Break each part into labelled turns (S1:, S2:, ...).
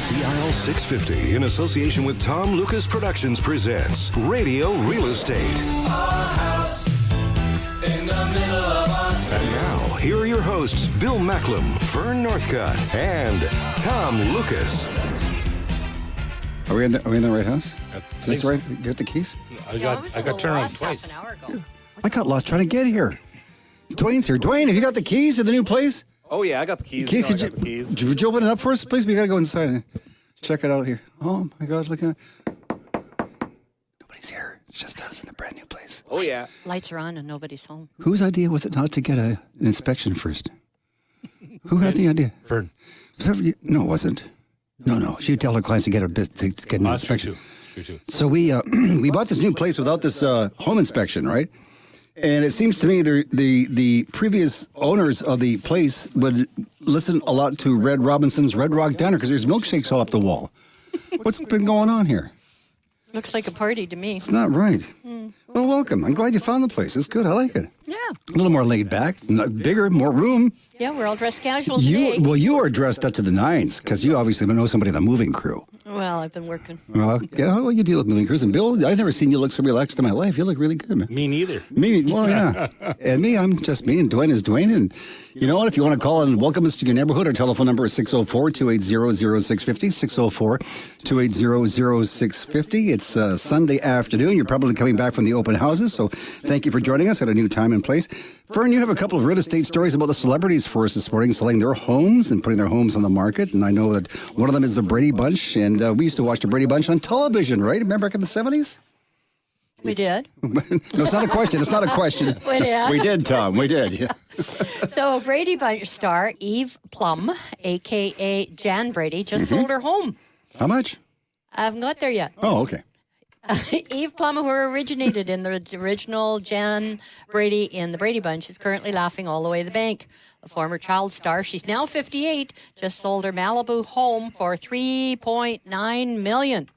S1: CIL 650, in association with Tom Lucas Productions, presents Radio Real Estate. And now, here are your hosts, Bill Macklem, Fern Northcutt, and Tom Lucas.
S2: Are we in the right house? Is this right? You got the keys?
S3: I got turned on twice.
S4: Half an hour ago.
S2: I got lost trying to get here. Dwayne's here. Dwayne, have you got the keys to the new place?
S5: Oh, yeah, I got the keys.
S2: Would you open it up for us, please? We got to go inside and check it out here. Oh, my God, look at it. Nobody's here. It's just us in the brand new place.
S5: Oh, yeah.
S4: Lights are on and nobody's home.
S2: Whose idea was it not to get an inspection first? Who had the idea?
S3: Fern.
S2: No, it wasn't. No. She'd tell her clients to get an inspection.
S3: True too.
S2: So we bought this new place without this home inspection, right? And it seems to me the previous owners of the place would listen a lot to Red Robinson's Red Rock Diner because there's milkshakes all up the wall. What's been going on here?
S4: Looks like a party to me.
S2: It's not right. Well, welcome. I'm glad you found the place. It's good. I like it.
S4: Yeah.
S2: A little more laid back, bigger, more room.
S4: Yeah, we're all dressed casual today.
S2: You are dressed up to the nines because you obviously know somebody in the moving crew.
S4: Well, I've been working.
S2: Well, you deal with moving crews. And Bill, I've never seen you look so relaxed in my life. You look really good, man.
S3: Me neither.
S2: Well, yeah. And me, I'm just me, and Dwayne is Dwayne. And you know what? If you want to call and welcome us to your neighborhood, our telephone number is 604-280-0650, 604-280-0650. It's Sunday afternoon. You're probably coming back from the open houses, so thank you for joining us at a new time and place. Fern, you have a couple of real estate stories about the celebrities for us this morning, selling their homes and putting their homes on the market. And I know that one of them is the Brady Bunch, and we used to watch the Brady Bunch on television, right? Remember back in the 70s?
S4: We did.
S2: No, it's not a question. It's not a question.
S4: We did.
S2: We did, Tom. We did. Yeah.
S4: So Brady Bunch star Eve Plum, a.k.a. Jan Brady, just sold her home.
S2: How much?
S4: I haven't got there yet.
S2: Oh, okay.
S4: Eve Plum, who originated in the original Jan Brady in the Brady Bunch, is currently laughing all the way to the bank. The former child star, she's now 58, just sold her Malibu home for $3.9 million.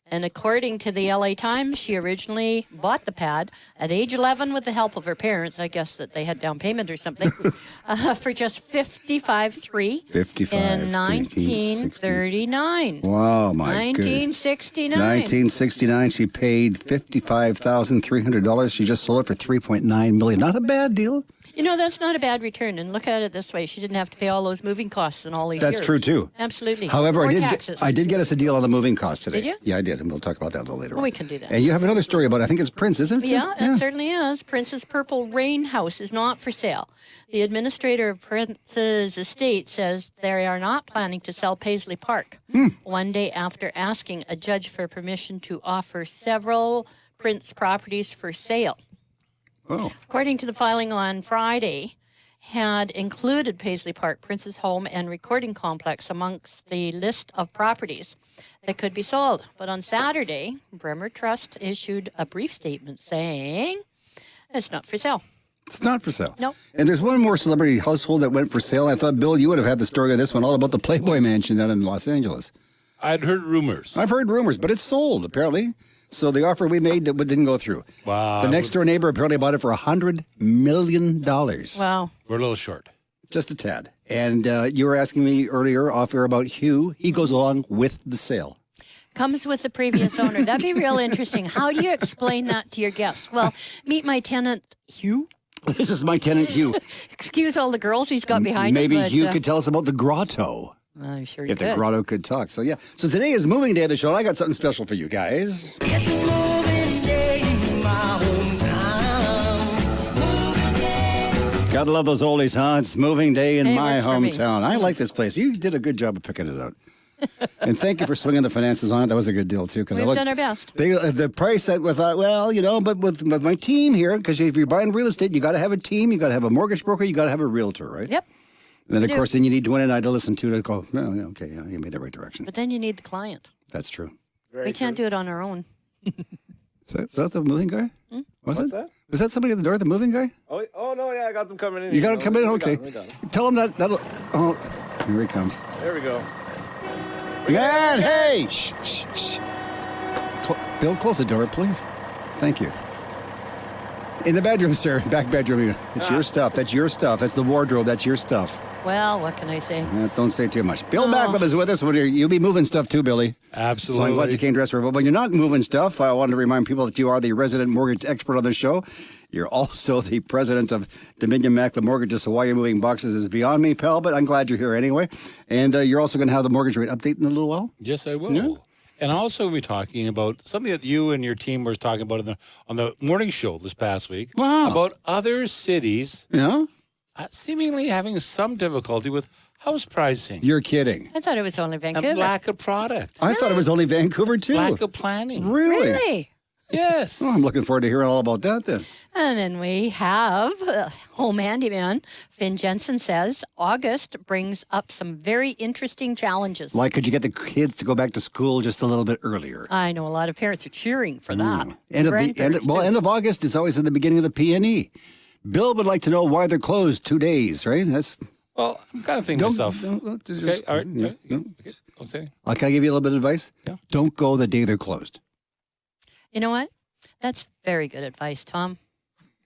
S4: And according to the LA Times, she originally bought the pad at age 11 with the help of her parents. I guess that they had down payment or something for just $55,300 in 1939.
S2: Wow, my
S4: 1969.
S2: 1969. She paid $55,300. She just sold it for $3.9 million. Not a bad deal.
S4: You know, that's not a bad return. And look at it this way. She didn't have to pay all those moving costs and all these years.
S2: That's true, too.
S4: Absolutely.
S2: However,
S4: Or
S2: I
S4: taxes.
S2: did get us a deal on the moving costs today.
S4: Did you?
S2: Yeah, I did. And we'll talk about that a little later on.
S4: We can do that.
S2: And you have another story about, I think it's Prince, isn't it?
S4: Yeah, it certainly is. Prince's Purple Rain House is not for sale. The administrator of Prince's estate says they are not planning to sell Paisley Park. One day after asking a judge for permission to offer several Prince properties for sale.
S2: Oh.
S4: According to the filing on Friday, had included Paisley Park, Prince's home, and recording complex amongst the list of properties that could be sold. But on Saturday, Bremer Trust issued a brief statement saying it's not for sale.
S2: It's not for sale.
S4: No.
S2: And there's one more celebrity household that went for sale. I thought, Bill, you would have had the story of this one all about the Playboy Mansion down in Los Angeles.
S3: I'd heard rumors.
S2: I've heard rumors, but it's sold, apparently. So the offer we made didn't go through.
S3: Wow.
S2: The next door neighbor apparently bought it for $100 million.
S4: Wow.
S3: We're a little short.
S2: Just a tad. And you were asking me earlier off air about Hugh. He goes along with the sale.
S4: Comes with the previous owner. That'd be real interesting. How do you explain that to your guests? Well, meet my tenant, Hugh.
S2: This is my tenant, Hugh.
S4: Excuse all the girls he's got behind
S2: Maybe
S4: him. But,
S2: Hugh could tell us about the grotto.
S4: I'm sure you
S2: If
S4: could.
S2: the grotto could talk. So, yeah. So today is moving day of the show. I got something special for you guys.
S6: It's moving day in my hometown. Moving day.
S2: Gotta love those oldies, huh? It's moving day in
S4: Hey,
S2: my
S4: works for me.
S2: hometown. I like this place. You did a good job of picking it out. And thank you for swinging the finances on it. That was a good deal, too.
S4: We've done our best.
S2: The price that we thought, well, you know, but with my team here, because if you're buying real estate, you got to have a team, you got to have a mortgage broker, you got to have a realtor, right?
S4: Yep.
S2: And then, of course, then you need Dwayne and I to listen to go, oh, yeah, okay, yeah, you made the right direction.
S4: But then you need the client.
S2: That's true.
S4: We can't do it on our own.
S2: Is that the moving guy? Was
S5: What's
S2: it?
S5: that?
S2: Was that somebody at the door, the moving guy?
S5: Oh, no, yeah, I got them coming in.
S2: You got to come in?
S5: We
S2: Okay.
S5: got 'em.
S2: Tell him that'll... Oh, here he comes.
S5: There we go.
S2: Man, hey! Shh, shh, shh. Bill, close the door, please. Thank you. In the bedroom, sir. Back bedroom. It's your stuff. That's your stuff. That's the wardrobe. That's your stuff.
S4: Well, what can I say?
S2: Don't say too much. Bill Macklem is with us. You'll be moving stuff too, Billy.
S3: Absolutely.
S2: So I'm glad you came to us. But when you're not moving stuff, I wanted to remind people that you are the resident mortgage expert on the show. You're also the president of Dominion Macklem Mortgages, so why you're moving boxes is beyond me, pal, but I'm glad you're here anyway. And you're also going to have the mortgage rate update in a little while?
S3: Yes, I will.
S2: Yeah.
S3: And also we'll be talking about something that you and your team were talking about on the morning show this past week.
S2: Wow.
S3: About other cities
S2: Yeah?
S3: seemingly having some difficulty with house pricing
S2: You're kidding.
S4: I thought it was only Vancouver.
S3: and lack of product,
S2: I thought it was only Vancouver, too.
S3: lack of planning.
S2: Really?
S4: Really?
S3: Yes.
S2: Oh, I'm looking forward to hearing all about that then.
S4: And then we have home handyman Finn Jensen says August brings up some very interesting challenges.
S2: Like, could you get the kids to go back to school just a little bit earlier?
S4: I know a lot of parents are cheering for that.
S2: End
S4: Grandparents
S2: of
S4: too.
S2: August is always at the beginning of the PNE. Bill would like to know why they're closed 2 days, right? That's
S3: Well, I'm kind of thinking to myself.
S2: just,
S3: Okay, all right.
S2: yeah, no.
S3: Okay, I'll say.
S2: Can I give you a little bit of advice?
S3: Yeah.
S2: Don't go the day they're closed.
S4: You know what? That's very good advice, Tom.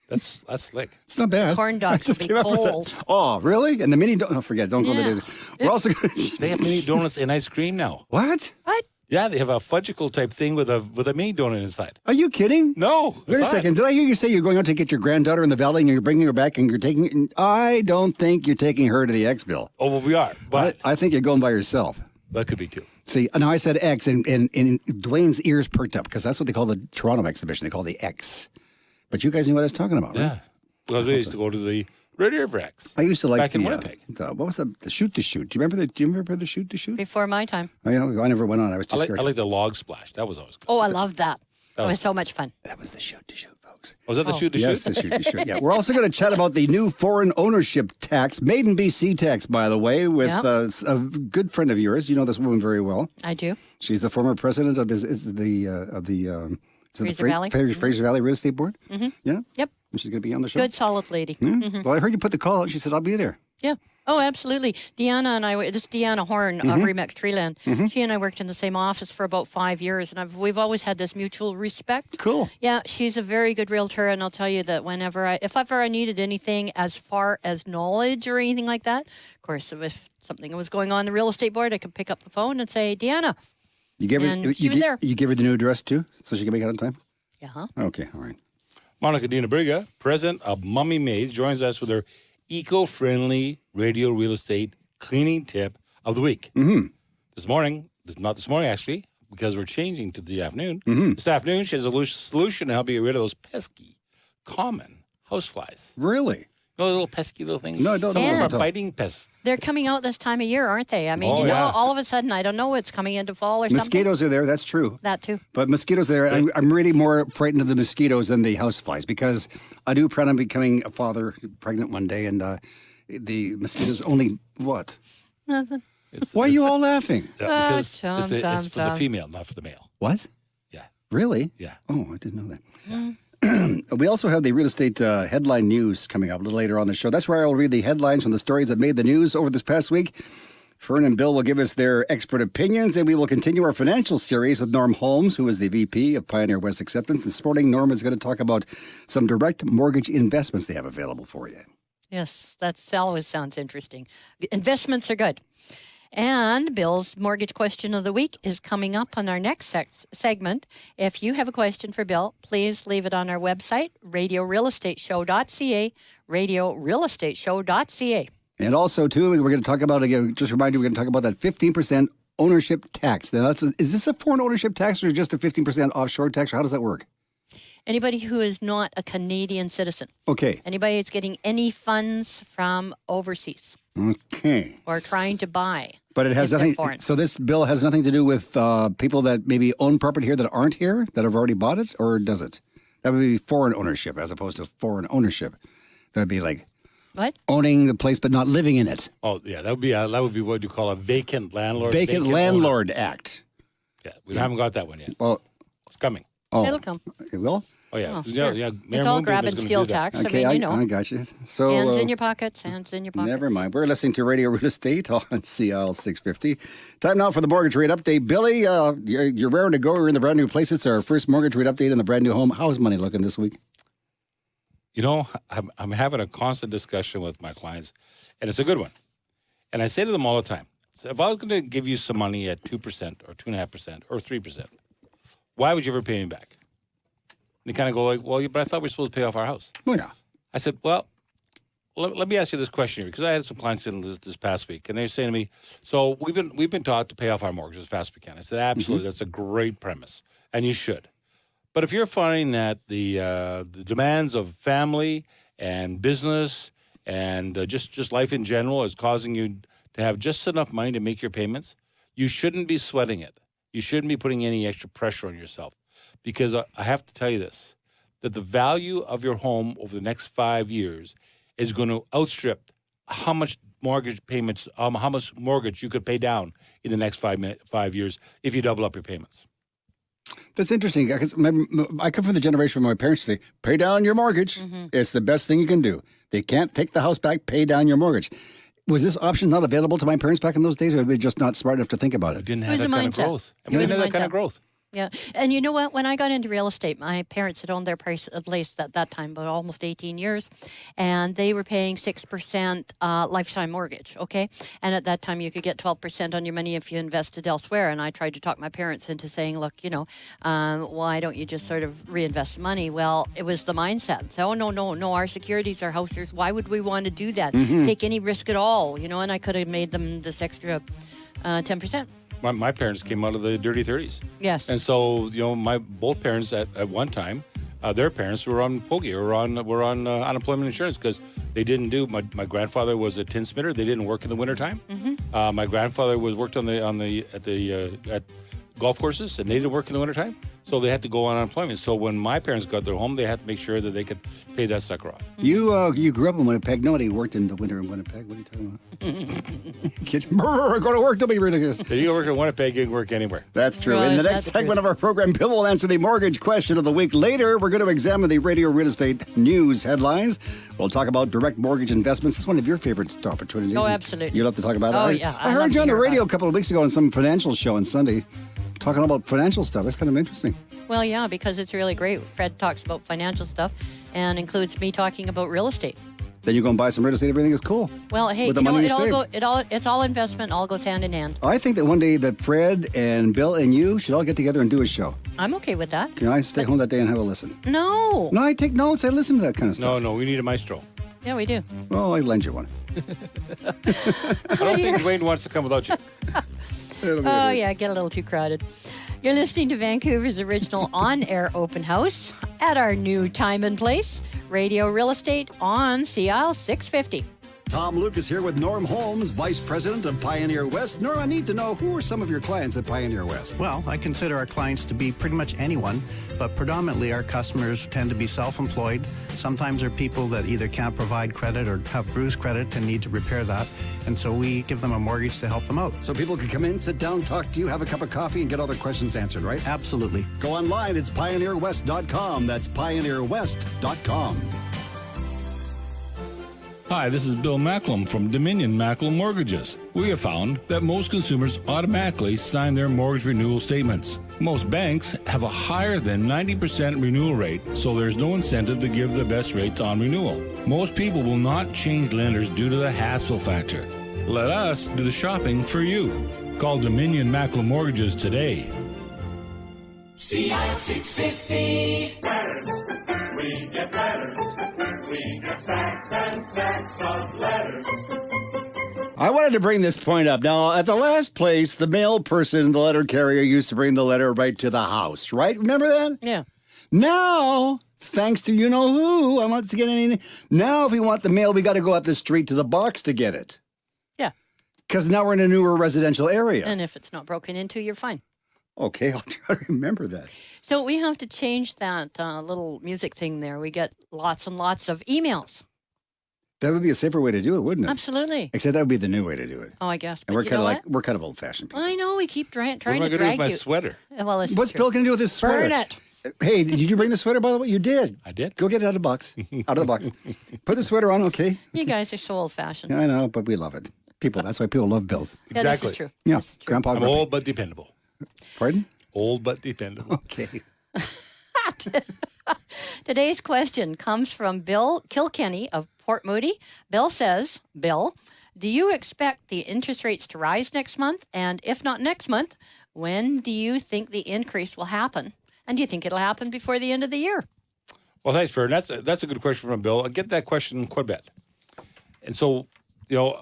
S3: That's slick.
S2: It's not bad.
S4: Corn
S2: I
S4: dogs
S2: just
S4: will be
S2: came up with
S4: cold.
S2: that. Oh, really? And the mini don't forget. Don't go the
S4: Yeah.
S2: day. We're also going
S3: They have mini donuts and ice cream now.
S2: What?
S4: What?
S3: Yeah, they have a fudgicle type thing with a mini donut inside.
S2: Are you kidding?
S3: No.
S2: Wait a second. Did I hear you say you're going out to get your granddaughter in the valley and you're bringing her back and you're taking? I don't think you're taking her to the X, Bill.
S3: Oh, well, we are, but
S2: I think you're going by yourself.
S3: that could be too.
S2: See, now I said X, and Dwayne's ears perked up because that's what they call the Toronto exhibition. They call the X. But you guys knew what I was talking about, right?
S3: Yeah. Well, we used to go to the Radio Rex.
S2: I used to like
S3: back in
S2: the,
S3: Winnipeg.
S2: what was the shoot to shoot? Do you remember the shoot to shoot?
S4: Before my time.
S2: Oh, yeah, I never went on. I was too scared.
S3: I like the log splash. That was always good.
S4: Oh, I love that. That was so much fun.
S2: That was the shoot to shoot, folks.
S3: Was that the shoot to
S2: Yes,
S3: shoot?
S2: the shoot to shoot. Yeah, we're also going to chat about the new foreign ownership tax, made in BC tax, by the way, with
S4: Yep.
S2: a good friend of yours. You know this woman very well.
S4: I do.
S2: She's the former president of
S4: Fraser Valley.
S2: Fraser Valley Real Estate Board. Mm-hmm. Yeah.
S4: Yep.
S2: And she's going to be on the show.
S4: Good, solid lady.
S2: Well, I heard you put the call out. She said, I'll be there.
S4: Yeah. Oh, absolutely. Deanna and I, this is Deanna Horn of Remax Treeland. She and I worked in the same office for about 5 years, and we've always had this mutual respect.
S2: Cool.
S4: Yeah, she's a very good realtor, and I'll tell you that if ever I needed anything as far as knowledge or anything like that, of course, if something was going on in the real estate board, I could pick up the phone and say, Deanna.
S2: You gave her,
S4: And she was there.
S2: You give her the new address too, so she can make it on time?
S4: Yeah.
S2: Okay, all right.
S3: Monica Dina Briga, president of Mummy Maids, joins us with her eco-friendly radio real estate cleaning tip of the week.
S2: Mm-hmm.
S3: Not this morning actually, because we're changing to the afternoon.
S2: Mm-hmm.
S3: This afternoon, she has a solution to help you get rid of those pesky, common houseflies.
S2: Really?
S3: You know, the little pesky little things.
S2: No, I don't know
S3: Some of
S2: what
S3: them
S2: they're
S3: are biting pests.
S4: They're coming out this time of year, aren't they? I mean,
S3: Oh,
S4: you know,
S3: yeah.
S4: all of a sudden, I don't know, it's coming into fall or something.
S2: Mosquitoes are there, that's true.
S4: That too.
S2: But mosquitoes are there. I'm really more frightened of the mosquitoes than the houseflies because I do plan on becoming a father, pregnant one day, and the mosquitoes only what?
S4: Nothing.
S2: Why are you all laughing?
S3: Because
S4: Tom,
S3: it's for the
S4: Tom.
S3: female, not for the male.
S2: What?
S3: Yeah.
S2: Really?
S3: Yeah.
S2: Oh, I didn't know that. We also have the real estate headline news coming up a little later on the show. That's where I will read the headlines from the stories that made the news over this past week. Fern and Bill will give us their expert opinions, and we will continue our financial series with Norm Holmes, who is the VP of Pioneer West Acceptance. This morning, Norm is going to talk about some direct mortgage investments they have available for you.
S4: Yes, that always sounds interesting. Investments are good. And Bill's mortgage question of the week is coming up on our next segment. If you have a question for Bill, please leave it on our website, RadioRealEstateShow.ca, RadioRealEstateShow.ca.
S2: And also, too, we're going to talk about, again, just remind you, we're going to talk about that 15% ownership tax. Now, is this a foreign ownership tax or just a 15% offshore tax? Or how does that work?
S4: Anybody who is not a Canadian citizen.
S2: Okay.
S4: Anybody that's getting any funds from overseas
S2: Okay.
S4: or trying to buy.
S2: But it has
S4: if they're
S2: nothing.
S4: foreign.
S2: So this bill has nothing to do with people that maybe own property here that aren't here that have already bought it, or does it? That would be foreign ownership as opposed to foreign ownership. That would be like
S4: What?
S2: owning the place but not living in it.
S3: Oh, yeah, that would be what you call a vacant landlord.
S2: Vacant
S3: owner.
S2: landlord act.
S3: Yeah, we haven't got that one yet.
S2: Well,
S3: It's coming.
S2: oh,
S4: It'll come.
S2: it will.
S3: Oh yeah,
S4: Oh, sure.
S3: yeah.
S4: It's all grab and steal tax.
S2: Okay,
S4: I mean, you know.
S2: I got you. So
S4: Hands in your pockets, hands in your pockets.
S2: never mind. We're listening to Radio Real Estate on CL 650. Time now for the mortgage rate update. Billy, you're raring to go. We're in the brand new place. It's our first mortgage rate update in the brand new home. How's money looking this week?
S3: You know, I'm having a constant discussion with my clients, and it's a good one. And I say to them all the time, so if I was going to give you some money at 2% or 2.5% or 3%, why would you ever pay me back? And they kind of go like, well, but I thought we were supposed to pay off our house.
S2: Oh, yeah.
S3: I said, well, let me ask you this question here, because I had some clients in this past week, and they're saying to me, so we've been taught to pay off our mortgage as fast as we can. I said, absolutely, that's a great premise, and you should. But if you're finding that the demands of family and business and just life in general is causing you to have just enough money to make your payments, you shouldn't be sweating it. You shouldn't be putting any extra pressure on yourself, because I have to tell you this, that the value of your home over the next 5 years is going to outstrip how much mortgage payments, how much mortgage you could pay down in the next 5 years if you double up your payments.
S2: That's interesting, because I come from the generation where my parents say, pay down your mortgage. It's the best thing you can do. They can't take the house back, pay down your mortgage. Was this option not available to my parents back in those days, or were they just not smart enough to think about it?
S3: Didn't
S4: It
S3: have
S4: was
S3: that
S4: a
S3: kind of
S4: mindset.
S3: growth.
S4: It was
S3: Didn't
S4: a
S3: have that kind
S4: mindset.
S3: of growth.
S4: Yeah. And you know what? When I got into real estate, my parents had owned their place at that time, about almost 18 years, and they were paying 6% lifetime mortgage, okay? And at that time, you could get 12% on your money if you invested elsewhere. And I tried to talk my parents into saying, look, why don't you just sort of reinvest the money? Well, it was the mindset. So, oh, no, our securities are houses. Why would we want to do that? Take any risk at all, and I could have made them this extra 10%.
S3: My parents came out of the dirty 30s.
S4: Yes.
S3: And so, my both parents at one time, their parents were on POGI or were on unemployment insurance because they didn't do. My grandfather was a tinsmith. They didn't work in the wintertime. My grandfather worked at golf courses, and they didn't work in the wintertime. So they had to go on unemployment. So when my parents got their home, they had to make sure that they could pay that sucker off.
S2: You grew up in Winnipeg. Nobody worked in the winter in Winnipeg. What are you talking about? Kid, go to work. Don't be ridiculous.
S3: If you work in Winnipeg, you can work anywhere.
S2: That's true.
S4: Well,
S2: In the
S4: is
S2: next
S4: that the
S2: segment
S4: truth?
S2: of our program, Bill will answer the mortgage question of the week. Later, we're going to examine the radio real estate news headlines. We'll talk about direct mortgage investments. It's one of your favorite opportunities.
S4: Oh, absolutely.
S2: You love to talk about it.
S4: Oh, yeah.
S2: I
S4: I
S2: heard
S4: love
S2: you
S4: to
S2: on the
S4: hear about
S2: radio
S4: it.
S2: a couple of weeks ago on some financial show on Sunday talking about financial stuff. That's kind of interesting.
S4: Well, yeah, because it's really great. Fred talks about financial stuff and includes me talking about real estate.
S2: Then you go and buy some real estate. Everything is cool.
S4: Well, hey,
S2: With the money you
S4: it's all investment. All goes hand in hand.
S2: I think that one day that Fred and Bill and you should all get together and do a show.
S4: I'm okay with that.
S2: Can I stay home that day and have a listen?
S4: No.
S2: No, I take notes. I listen to that kind of stuff.
S3: No, we need a maestro.
S4: Yeah, we do.
S2: Well, I lend you one.
S3: I don't think Dwayne wants to come without you.
S4: Oh, yeah, get a little too crowded. You're listening to Vancouver's original on-air open house at our new time and place, Radio Real Estate on CL 650.
S2: Tom Lucas here with Norm Holmes, Vice President of Pioneer West. Norm, I need to know, who are some of your clients at Pioneer West?
S7: Well, I consider our clients to be pretty much anyone, but predominantly our customers tend to be self-employed. Sometimes they're people that either can't provide credit or have bruised credit and need to repair that. And so we give them a mortgage to help them out.
S2: So people can come in, sit down, talk to you, have a cup of coffee, and get all their questions answered, right?
S7: Absolutely.
S2: Go online. It's pioneerwest.com. That's pioneerwest.com.
S8: Hi, this is Bill Macklem from Dominion Macklem Mortgages. We have found that most consumers automatically sign their mortgage renewal statements. Most banks have a higher than 90% renewal rate, so there's no incentive to give the best rates on renewal. Most people will not change lenders due to the hassle factor. Let us do the shopping for you. Call Dominion Macklem Mortgages today.
S6: CL 650.
S9: We get letters. We get stacks and stacks of letters.
S2: I wanted to bring this point up. Now, at the last place, the mail person, the letter carrier, used to bring the letter right to the house, right? Remember that?
S4: Yeah.
S2: Now, thanks to you-know-who, I want to get any... Now, if we want the mail, we got to go up the street to the box to get it.
S4: Yeah.
S2: Because now we're in a newer residential area.
S4: And if it's not broken into, you're fine.
S2: Okay, I'll try to remember that.
S4: So we have to change that little music thing there. We get lots and lots of emails.
S2: That would be a safer way to do it, wouldn't it?
S4: Absolutely.
S2: Except that would be the new way to do it.
S4: Oh, I guess.
S2: And
S4: But
S2: we're
S4: you
S2: kind
S4: know
S2: of
S4: what?
S2: we're kind of old-fashioned people.
S4: I know. We keep trying
S3: What am I
S4: to
S3: going to do
S4: drag
S3: with my
S4: you.
S3: sweater?
S4: Well, this is
S2: What's
S4: true.
S2: Bill going to do with his sweater?
S4: Burn it.
S2: Hey, did you bring the sweater, by the way? You did.
S3: I did.
S2: Go get it out of the box. Out of the box. Put the sweater on, okay?
S4: You guys are so old-fashioned.
S2: Yeah, I know, but we love it. That's why people love Bill.
S4: Yeah, this is true.
S2: Yeah,
S4: This is true.
S2: Grandpa.
S3: I'm
S2: Grumpy.
S3: old but dependable.
S2: Pardon?
S3: Old but dependable.
S2: Okay.
S4: Today's question comes from Bill Kilkenny of Port Moody. Bill says, Bill, Do you expect the interest rates to rise next month? And if not next month, when do you think the increase will happen? And do you think it'll happen before the end of the year?
S3: Well, thanks, Fern. That's a good question from Bill. I get that question quite a bit. And so,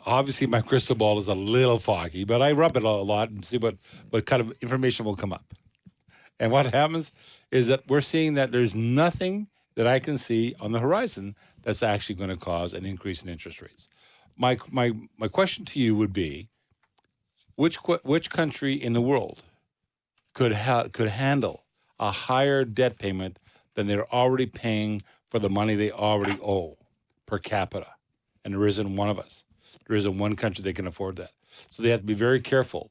S3: obviously my crystal ball is a little foggy, but I rub it a lot and see what kind of information will come up. And what happens is that we're seeing that there's nothing that I can see on the horizon that's actually going to cause an increase in interest rates. My question to you would be, which country in the world could handle a higher debt payment than they're already paying for the money they already owe per capita? And there isn't one of us. There isn't one country that can afford that. So they have to be very careful.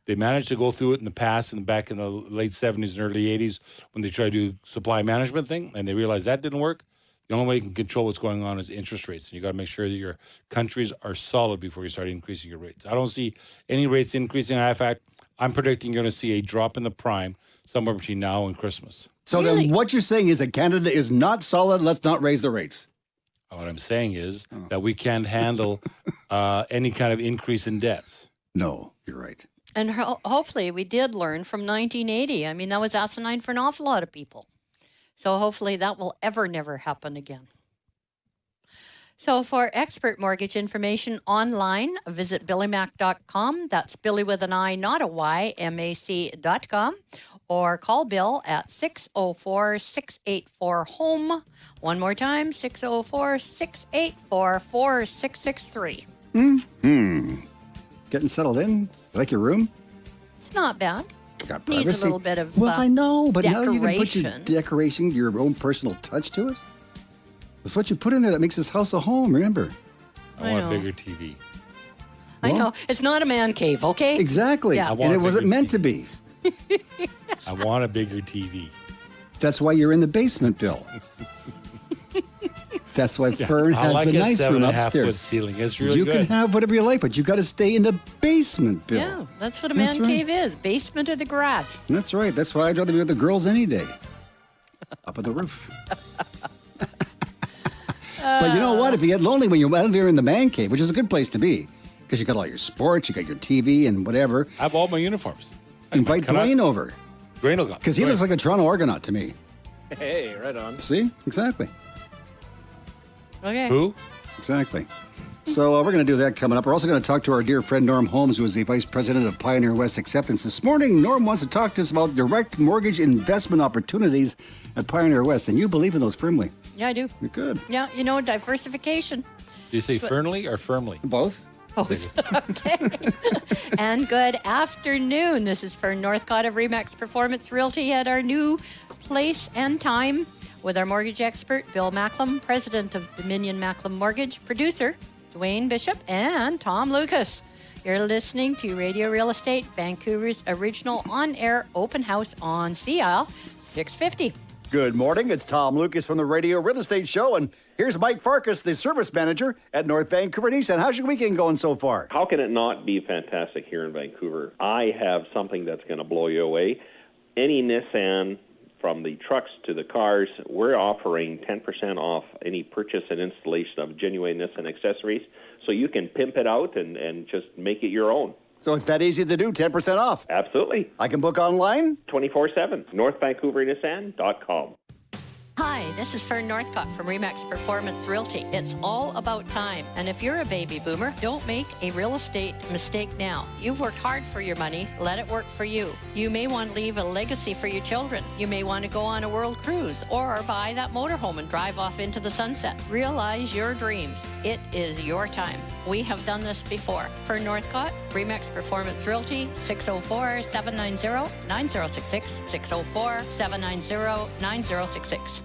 S3: They managed to go through it in the past and back in the late 70s and early 80s when they tried to do supply management thing, and they realized that didn't work. The only way you can control what's going on is interest rates. And you got to make sure that your countries are solid before you start increasing your rates. I don't see any rates increasing. In fact, I'm predicting you're going to see a drop in the prime somewhere between now and Christmas.
S2: So then what you're saying is that Canada is not solid. Let's not raise the rates.
S3: What I'm saying is that we can't handle any kind of increase in debts.
S2: No, you're right.
S4: And hopefully we did learn from 1980. I mean, that was asinine for an awful lot of people. So hopefully that will never happen again. So for expert mortgage information online, visit billymac.com. That's Billy with an I, not a Y, MAC.com. Or call Bill at 604-684-HOME. One more time, 604-684-4663.
S2: Getting settled in? You like your room?
S4: It's not bad.
S2: Got
S4: Needs
S2: privacy.
S4: a little bit of
S2: Well, I know, but now you can put your
S4: decoration.
S2: decoration, your own personal touch to it. It's what you put in there that makes this house a home, remember?
S3: I want a bigger TV.
S4: I know. It's not a man cave, okay?
S2: Exactly.
S4: Yeah.
S2: And it wasn't meant to be.
S3: I want a bigger TV.
S2: That's why you're in the basement, Bill. That's why Fern
S3: I
S2: has
S3: like
S2: the
S3: a
S2: nice room
S3: 7.5 foot
S2: upstairs.
S3: ceiling. It's really
S2: You
S3: good.
S2: can have whatever you like, but you got to stay in the basement, Bill.
S4: Yeah, that's what a
S2: That's
S4: man
S2: right.
S4: cave is. Basement or the garage.
S2: That's right. That's why I'd rather be with the girls any day. Up on the roof. But you know what? If you get lonely when you're out there in the man cave, which is a good place to be, because you got all your sports, you got your TV and whatever.
S3: I have all my uniforms.
S2: Invite Dwayne over.
S3: Dwayne will go.
S2: Because he looks like a Toronto Argonaut to me.
S5: Hey, right on.
S2: See? Exactly.
S4: Okay.
S3: Who?
S2: Exactly. So we're going to do that coming up. We're also going to talk to our dear friend Norm Holmes, who is the Vice President of Pioneer West Acceptance. This morning, Norm wants to talk to us about direct mortgage investment opportunities at Pioneer West. And you believe in those firmly.
S4: Yeah, I do.
S2: You're good.
S4: Yeah, diversification.
S3: Do you say firmly or firmly?
S2: Both?
S4: Okay. And good afternoon. This is Fern Northcott of Remax Performance Realty at our new place and time with our mortgage expert, Bill Macklem, president of Dominion Macklem Mortgage, producer, Dwayne Bishop, and Tom Lucas. You're listening to Radio Real Estate, Vancouver's original on-air open house on CL 650.
S10: Good morning. It's Tom Lucas from the Radio Real Estate Show, and here's Mike Farkas, the service manager at North Vancouver and East End. How's your weekend going so far?
S11: How can it not be fantastic here in Vancouver? I have something that's going to blow you away. Any Nissan, from the trucks to the cars, we're offering 10% off any purchase and installation of genuine Nissan accessories, so you can pimp it out and just make it your own.
S10: So it's that easy to do, 10% off.
S11: Absolutely.
S10: I can book online?
S11: 24/7. NorthVancouverNissan.com.
S4: Hi, this is Fern Northcott from Remax Performance Realty. It's all about time. And if you're a baby boomer, don't make a real estate mistake now. You've worked hard for your money. Let it work for you. You may want to leave a legacy for your children. You may want to go on a world cruise or buy that motorhome and drive off into the sunset. Realize your dreams. It is your time. We have done this before. Fern Northcott, Remax Performance Realty, 604-790-9066, 604-790-9066.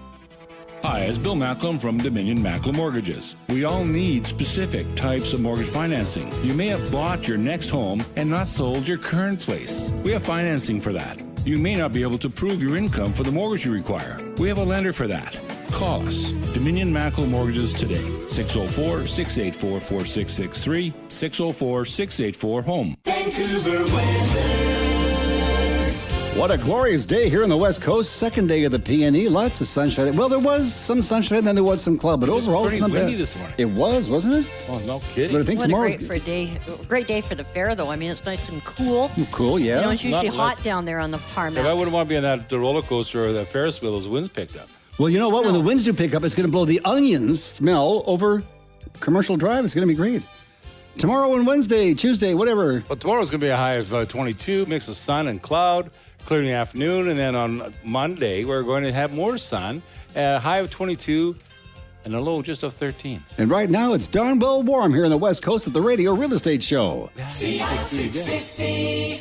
S8: Hi, it's Bill Macklem from Dominion Macklem Mortgages. We all need specific types of mortgage financing. You may have bought your next home and not sold your current place. We have financing for that. You may not be able to prove your income for the mortgage you require. We have a lender for that. Call us, Dominion Macklem Mortgages today, 604-684-4663, 604-684-HOME.
S6: Vancouver weather.
S2: What a glorious day here on the West Coast. Second day of the PNE. Lots of sunshine. Well, there was some sunshine, then there was some cloud, but overall,
S3: pretty
S2: it's not
S3: windy
S2: bad.
S3: this morning.
S2: It was, wasn't it?
S3: Oh, no kidding.
S2: But I think
S4: What a
S2: tomorrow's
S4: great day for the fair, though. I mean, it's nice and cool.
S2: cool, yeah.
S4: You know, it's usually
S3: Not
S4: hot
S3: like-
S4: down there on the tarmac.
S3: If I wouldn't want to be on the roller coaster or the Ferris wheel, those winds picked up.
S2: Well, you know what? When
S4: No.
S2: the winds do pick up, it's going to blow the onions smell over Commercial Drive. It's going to be great. Tomorrow and Wednesday, Tuesday, whatever.
S3: Well, tomorrow's going to be a high of 22, mix of sun and cloud, clear in the afternoon. And then on Monday, we're going to have more sun, a high of 22 and a low just of 13.
S2: And right now, it's darn well warm here on the West Coast at the Radio Real Estate Show.
S6: CI650.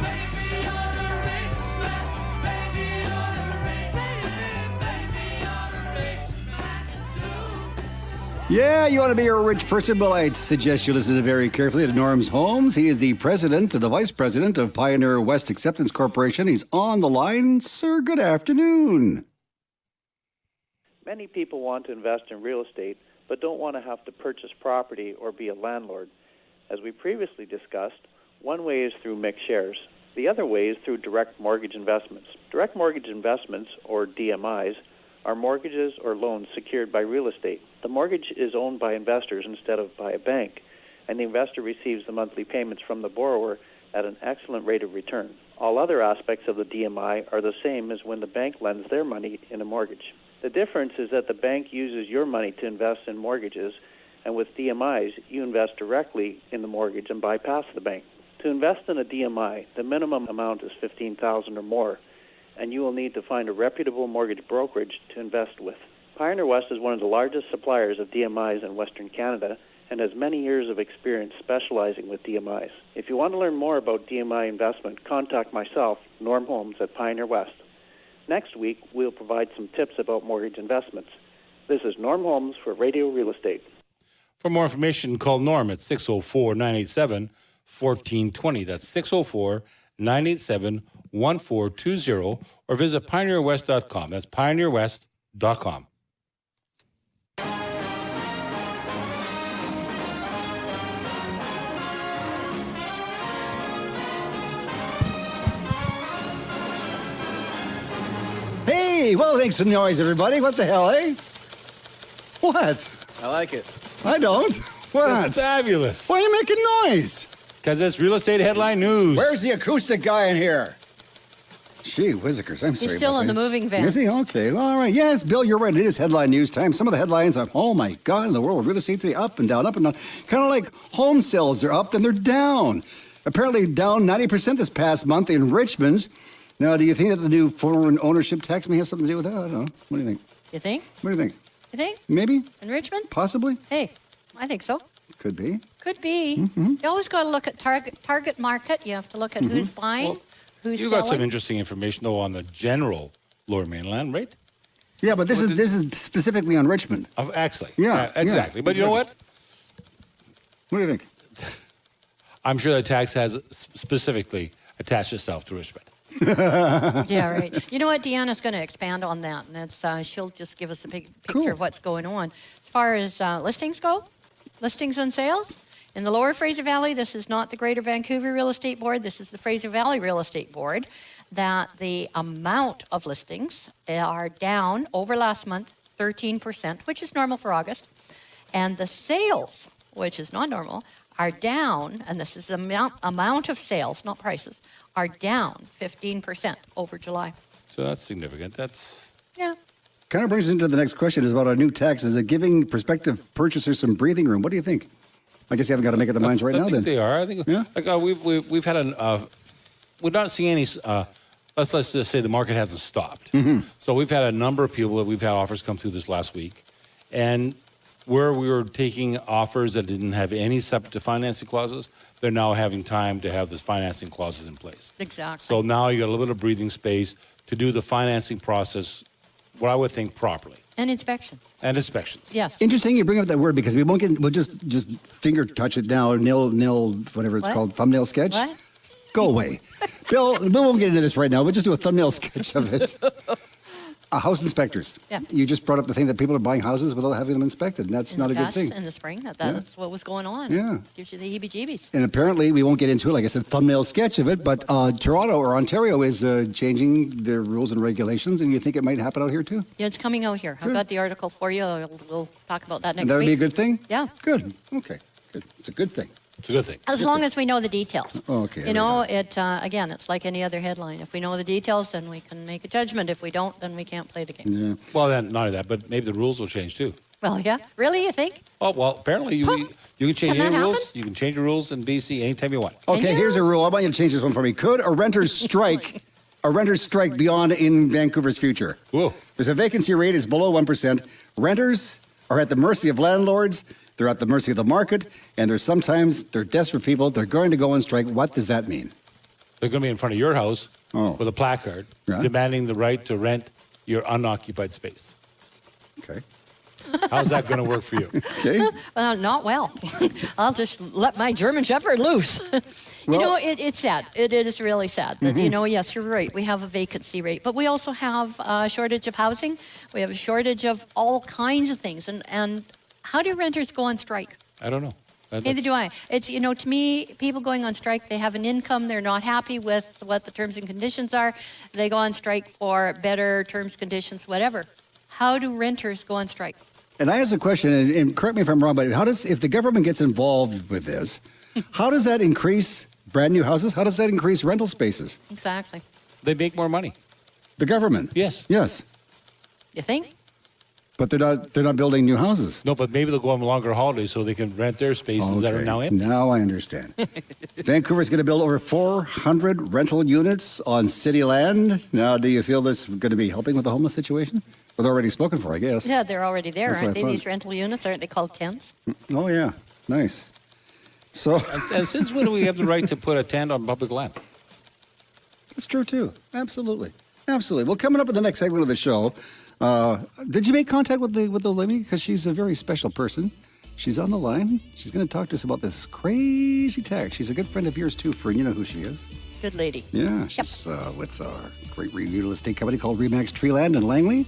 S2: Yeah, you want to be a rich person? Well, I'd suggest you listen very carefully to Norm Holmes. He is the the vice president of Pioneer West Acceptance Corporation. He's on the line. Sir, good afternoon.
S12: Many people want to invest in real estate, but don't want to have to purchase property or be a landlord. As we previously discussed, one way is through mixed shares. The other way is through direct mortgage investments. Direct mortgage investments, or DMIs, are mortgages or loans secured by real estate. The mortgage is owned by investors instead of by a bank, and the investor receives the monthly payments from the borrower at an excellent rate of return. All other aspects of the DMI are the same as when the bank lends their money in a mortgage. The difference is that the bank uses your money to invest in mortgages, and with DMIs, you invest directly in the mortgage and bypass the bank. To invest in a DMI, the minimum amount is $15,000 or more, and you will need to find a reputable mortgage brokerage to invest with. Pioneer West is one of the largest suppliers of DMIs in Western Canada and has many years of experience specializing with DMIs. If you want to learn more about DMI investment, contact myself, Norm Holmes, at Pioneer West. Next week, we'll provide some tips about mortgage investments. This is Norm Holmes for Radio Real Estate.
S3: For more information, call Norm at 604-987-1420. That's 604-987-1420, or visit pioneerwest.com. That's pioneerwest.com.
S2: Hey, well, thanks for the noise, everybody. What the hell, eh? What?
S5: I like it.
S2: I don't. What?
S3: That's fabulous.
S2: Why are you making noise?
S3: Because it's real estate headline news.
S2: Where's the acoustic guy in here? Gee, whizzikers, I'm sorry.
S4: He's still
S2: about
S4: in the
S2: that.
S4: moving van.
S2: Is he? Okay. Well, all right. Yes, Bill, you're right. It is headline news time. Some of the headlines are, oh my God, in the world of real estate, they up and down, up and down. Kind of like home sales are up, then they're down. Apparently down 90% this past month in Richmond. Now, do you think that the new foreign ownership tax may have something to do with that? I don't know. What do you think?
S4: You think?
S2: What do you think?
S4: You think?
S2: Maybe?
S4: In Richmond?
S2: Possibly?
S4: Hey, I think so.
S2: Could be.
S4: Could be.
S2: Mm-hmm.
S4: You always got to look at target market. You have to look at who's buying,
S3: Well,
S4: who's
S3: You
S4: selling.
S3: got some interesting information, though, on the general Lower Mainland, right?
S2: Yeah, but this is specifically on Richmond.
S3: Actually.
S2: Yeah,
S3: exactly.
S2: yeah,
S3: But you know what?
S2: What do you think?
S3: I'm sure the tax has specifically attached itself to Richmond.
S4: Yeah, right. You know what? Deanna's going to expand on that, and that's she'll just give us a big picture
S2: Cool.
S4: of what's going on. As far as listings go, listings and sales, in the Lower Fraser Valley, this is not the Greater Vancouver Real Estate Board, this is the Fraser Valley Real Estate Board, that the amount of listings are down over last month, 13%, which is normal for August, and the sales, which is not normal, are down, and this is the amount of sales, not prices, are down 15% over July.
S3: So that's significant. That's
S4: Yeah.
S2: Kind of brings us into the next question is about our new tax. Is it giving prospective purchasers some breathing room? What do you think? I guess you haven't got to make up their minds right
S3: I
S2: now
S3: think
S2: then.
S3: they are. I think
S2: Yeah?
S3: like we've had we're not seeing any. Let's just say the market hasn't stopped.
S2: Mm-hmm.
S3: So we've had a number of people that we've had offers come through this last week, and where we were taking offers that didn't have any subject to financing clauses, they're now having time to have this financing clauses in place.
S4: Exactly.
S3: So now you got a little bit of breathing space to do the financing process, what I would think properly,
S4: And inspections.
S3: and inspections.
S4: Yes.
S2: Interesting you bring up that word because we'll just finger touch it now, nil, whatever it's
S4: What?
S2: called, thumbnail sketch.
S4: What?
S2: Go away. Bill, we won't get into this right now. We'll just do a thumbnail sketch of it. House inspectors.
S4: Yeah.
S2: You just brought up the thing that people are buying houses without having them inspected, and that's not a good thing.
S4: In the spring, that's what was going on.
S2: Yeah.
S4: Gives you the heebie-jeebies.
S2: And apparently, we won't get into it, like I said, thumbnail sketch of it, but Toronto or Ontario is changing their rules and regulations, and you think it might happen out here too?
S4: Yeah, it's coming out here. I've got the article for you. We'll talk about that next
S2: And that would
S4: week.
S2: be a good thing?
S4: Yeah.
S2: Good. Okay. Good. It's a good thing.
S3: It's a good thing.
S4: As long as we know the details.
S2: Okay.
S4: You know, again, it's like any other headline. If we know the details, then we can make a judgment. If we don't, then we can't play the game.
S2: Yeah.
S3: Well, then, not only that, but maybe the rules will change too.
S4: Well, yeah. Really, you think?
S3: Oh, well, apparently you can change
S4: Can that
S3: any rules.
S4: happen?
S3: You can change the rules in BC anytime you want.
S2: Okay, here's a rule. I want you to change this one for me. Could a renter's strike beyond in Vancouver's future?
S3: Whoa.
S2: There's a vacancy rate is below 1%. Renters are at the mercy of landlords. They're at the mercy of the market. And they're desperate people. They're going to go on strike. What does that mean?
S3: They're going to be in front of your house with a placard demanding the right to rent your unoccupied space.
S2: Okay.
S3: How's that going to work for you?
S2: Okay.
S4: Not well. I'll just let my German Shepherd loose. You know, it's sad. It is really sad that, you know, yes, you're right. We have a vacancy rate, but we also have a shortage of housing. We have a shortage of all kinds of things. And how do renters go on strike?
S3: I don't know.
S4: Neither do I. It's, you know, to me, people going on strike, they have an income. They're not happy with what the terms and conditions are. They go on strike for better terms, conditions, whatever. How do renters go on strike?
S2: And I ask a question, and correct me if I'm wrong, but if the government gets involved with this, how does that increase brand new houses? How does that increase rental spaces?
S4: Exactly.
S3: They make more money.
S2: The government?
S3: Yes.
S2: Yes.
S4: You think?
S2: But they're not building new houses.
S3: No, but maybe they'll go on longer holidays so they can rent their spaces that are now empty.
S2: Now I understand. Vancouver's going to build over 400 rental units on city land. Now, do you feel this is going to be helping with the homeless situation? Well, they're already spoken for, I guess.
S4: Yeah, they're already there,
S2: That's what
S4: aren't
S2: I
S4: they?
S2: thought.
S4: These rental units, aren't they called tents?
S2: Oh, yeah. Nice. So
S3: And since when do we have the right to put a tent on public land?
S2: that's true, too. Absolutely. Absolutely. Well, coming up in the next segment of the show, did you make contact with the lady? Because she's a very special person. She's on the line. She's going to talk to us about this crazy tax. She's a good friend of yours, too, Fern. You know who she is.
S4: Good lady.
S2: Yeah, she's with a great real estate company called Remax Treeland in Langley.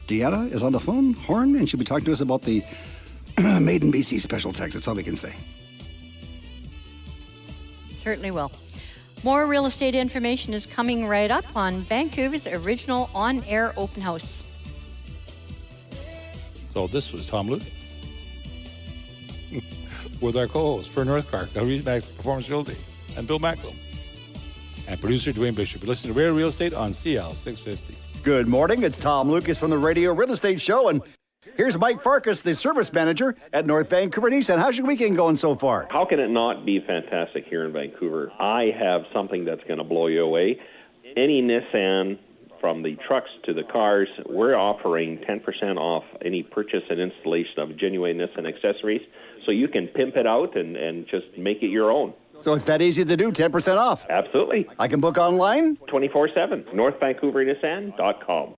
S2: Deanna is on the phone, horn, and she'll be talking to us about the Made in BC special tax. That's all we can say.
S4: Certainly will. More real estate information is coming right up on Vancouver's original on-air open house.
S3: So this was Tom Lucas with our co-host Fern Northcott, Remax Performance Realty, and Bill Macklem, and producer Dwayne Bishop. You're listening to Rare Real Estate on CL 650.
S10: Good morning. It's Tom Lucas from the Radio Real Estate Show, and here's Mike Farkas, the service manager at North Vancouver and East End. How's your weekend going so far?
S11: How can it not be fantastic here in Vancouver? I have something that's going to blow you away. Any Nissan, from the trucks to the cars, we're offering 10% off any purchase and installation of genuine Nissan accessories, so you can pimp it out and just make it your own.
S10: So it's that easy to do, 10% off.
S11: Absolutely.
S10: I can book online?
S11: 24/7, NorthVancouverNissan.com.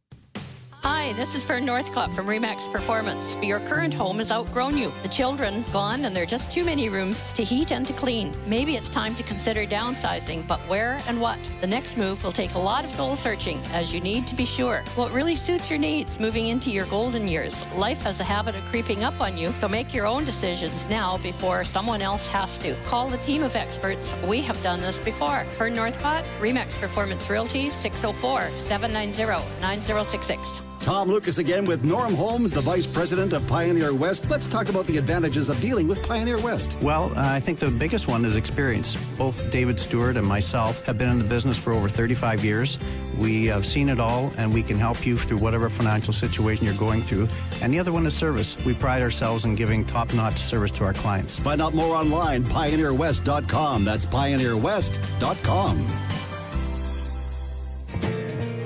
S4: Hi, this is Fern Northcott from Remax Performance. Your current home has outgrown you. The children gone, and there are just too many rooms to heat and to clean. Maybe it's time to consider downsizing, but where and what? The next move will take a lot of soul searching, as you need to be sure what really suits your needs moving into your golden years. Life has a habit of creeping up on you, so make your own decisions now before someone else has to. Call the team of experts. We have done this before. Fern Northcott, Remax Performance Realty, 604-790-9066.
S2: Tom Lucas again with Norm Holmes, the Vice President of Pioneer West. Let's talk about the advantages of dealing with Pioneer West.
S7: Well, I think the biggest one is experience. Both David Stewart and myself have been in the business for over 35 years. We have seen it all, and we can help you through whatever financial situation you're going through. And the other one is service. We pride ourselves in giving top-notch service to our clients.
S2: Find out more online, pioneerwest.com. That's pioneerwest.com.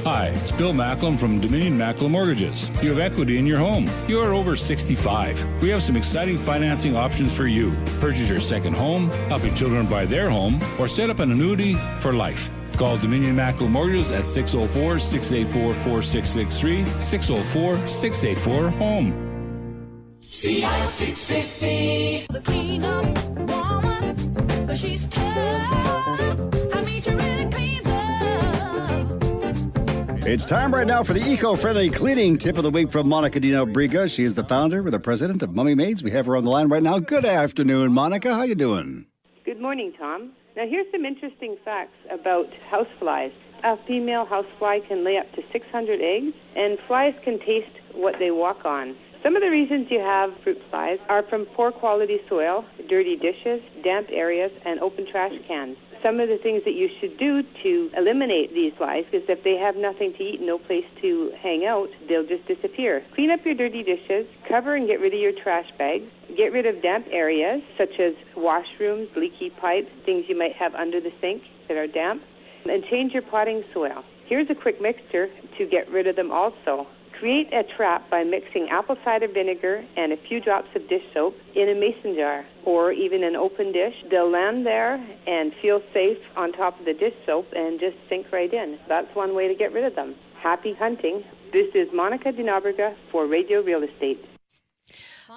S8: Hi, it's Bill Macklem from Dominion Macklem Mortgages. You have equity in your home. You are over 65. We have some exciting financing options for you. Purchase your second home, help your children buy their home, or set up an annuity for life. Call Dominion Macklem Mortgages at 604-684-4663, 604-684-HOME.
S6: CL 650. The clean up woman, 'cause she's tough. I mean, she really cleans up.
S2: It's time right now for the eco-friendly cleaning tip of the week from Monica Dino Briga. She is the founder or the president of Mummy Maids. We have her on the line right now. Good afternoon, Monica. How you doing?
S13: Good morning, Tom. Now, here's some interesting facts about houseflies. A female housefly can lay up to 600 eggs, and flies can taste what they walk on. Some of the reasons you have fruit flies are from poor quality soil, dirty dishes, damp areas, and open trash cans. Some of the things that you should do to eliminate these flies is if they have nothing to eat, no place to hang out, they'll just disappear. Clean up your dirty dishes, cover and get rid of your trash bags, get rid of damp areas such as washrooms, leaky pipes, things you might have under the sink that are damp, and change your potting soil. Here's a quick mixture to get rid of them also. Create a trap by mixing apple cider vinegar and a few drops of dish soap in a mason jar or even an open dish. They'll land there and feel safe on top of the dish soap and just sink right in. That's one way to get rid of them. Happy hunting. This is Monica Dinabriga for Radio Real Estate.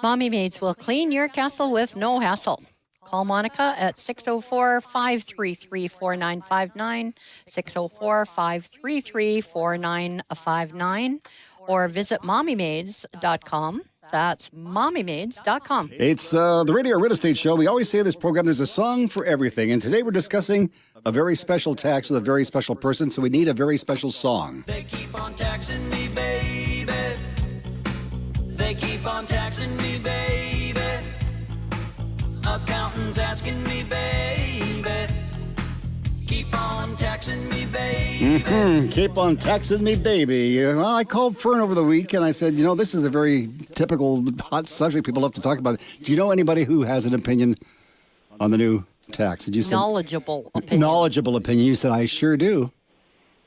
S4: Mommy Maids will clean your castle with no hassle. Call Monica at 604-533-4959, 604-533-4959, or visit mommymaids.com. That's mommymaids.com.
S2: It's the Radio Real Estate Show. We always say in this program there's a song for everything, and today we're discussing a very special tax with a very special person, so we need a very special song.
S6: They keep on taxing me, baby. They keep on taxing me, baby. Accountants asking me, baby. Keep on taxing me, baby.
S2: Keep on taxing me, baby. Well, I called Fern over the week, and I said, you know, this is a very typical hot subject people love to talk about. Do you know anybody who has an opinion on the new tax? Did you say
S4: knowledgeable opinion?
S2: Knowledgeable opinion. You said, I sure do.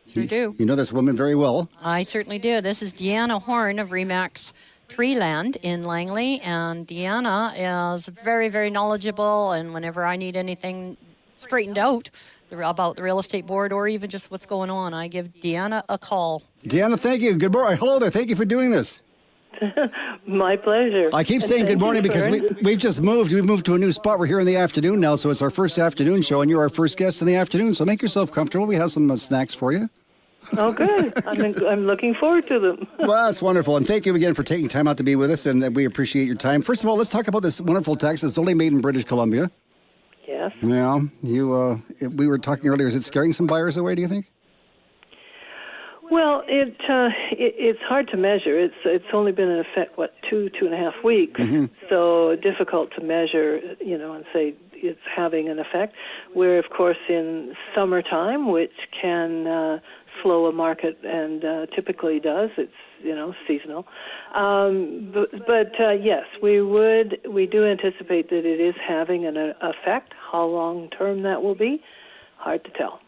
S4: Sure do.
S2: You know this woman very well.
S4: I certainly do. This is Deanna Horn of Remax Treeland in Langley, and Deanna is very, very knowledgeable, and whenever I need anything straightened out about the real estate board or even just what's going on, I give Deanna a call.
S2: Deanna, thank you. Good morning. Hello there. Thank you for doing this.
S14: My pleasure.
S2: I keep saying good morning because we've just moved. We've moved to a new spot. We're here in the afternoon now, so it's our first afternoon show, and you're our first guest in the afternoon, so make yourself comfortable. We have some snacks for you.
S14: Oh, good. I'm looking forward to them.
S2: Well, that's wonderful. And thank you again for taking time out to be with us, and we appreciate your time. First of all, let's talk about this wonderful tax that's only made in British Columbia.
S14: Yes.
S2: Yeah. We were talking earlier. Is it scaring some buyers away, do you think?
S14: Well, it's hard to measure. It's only been in effect, 2.5 weeks. So difficult to measure, and say it's having an effect. Where, of course, in summertime, which can slow a market and typically does, it's seasonal. But yes, we do anticipate that it is having an effect. How long term that will be, hard to tell.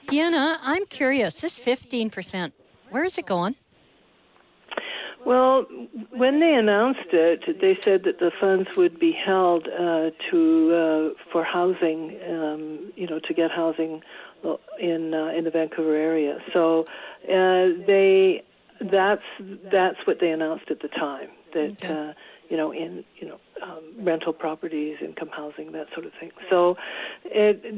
S4: Deanna, I'm curious, this 15%, where is it going?
S14: Well, when they announced it, they said that the funds would be held for housing, to get housing in the Vancouver area. So that's what they announced at the time. That rental properties, income housing, that sort of thing. So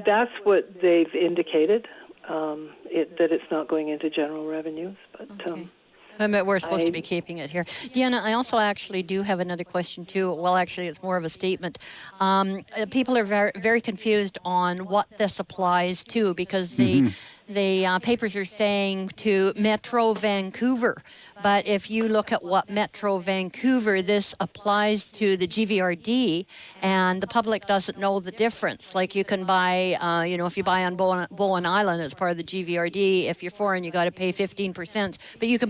S14: that's what they've indicated. That it's not going into general revenues, but.
S4: We're supposed to be keeping it here. Deanna, I also actually do have another question, too. Well, actually, it's more of a statement. People are very, very confused on what this applies to because the papers are saying to Metro Vancouver. But if you look at what Metro Vancouver, this applies to the GVRD, and the public doesn't know the difference. Like you can buy, if you buy on Bowen Island as part of the GVRD, if you're foreign, you got to pay 15%. But you can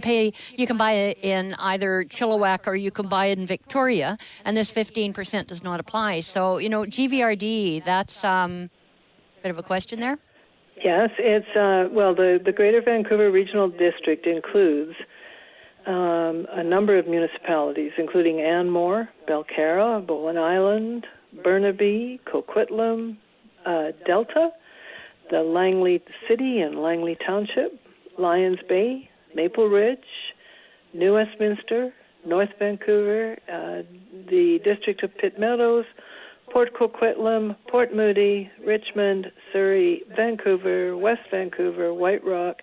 S4: buy it in either Chilliwack or you can buy it in Victoria, and this 15% does not apply. So, GVRD, that's a bit of a question there.
S14: Yes, it's the Greater Vancouver Regional District includes a number of municipalities, including Anmore, Belcarra, Bowen Island, Burnaby, Coquitlam, Delta, the Langley City and Langley Township, Lions Bay, Maple Ridge, New Westminster, North Vancouver, the District of Pitt Meadows, Port Coquitlam, Port Moody, Richmond, Surrey, Vancouver, West Vancouver, White Rock,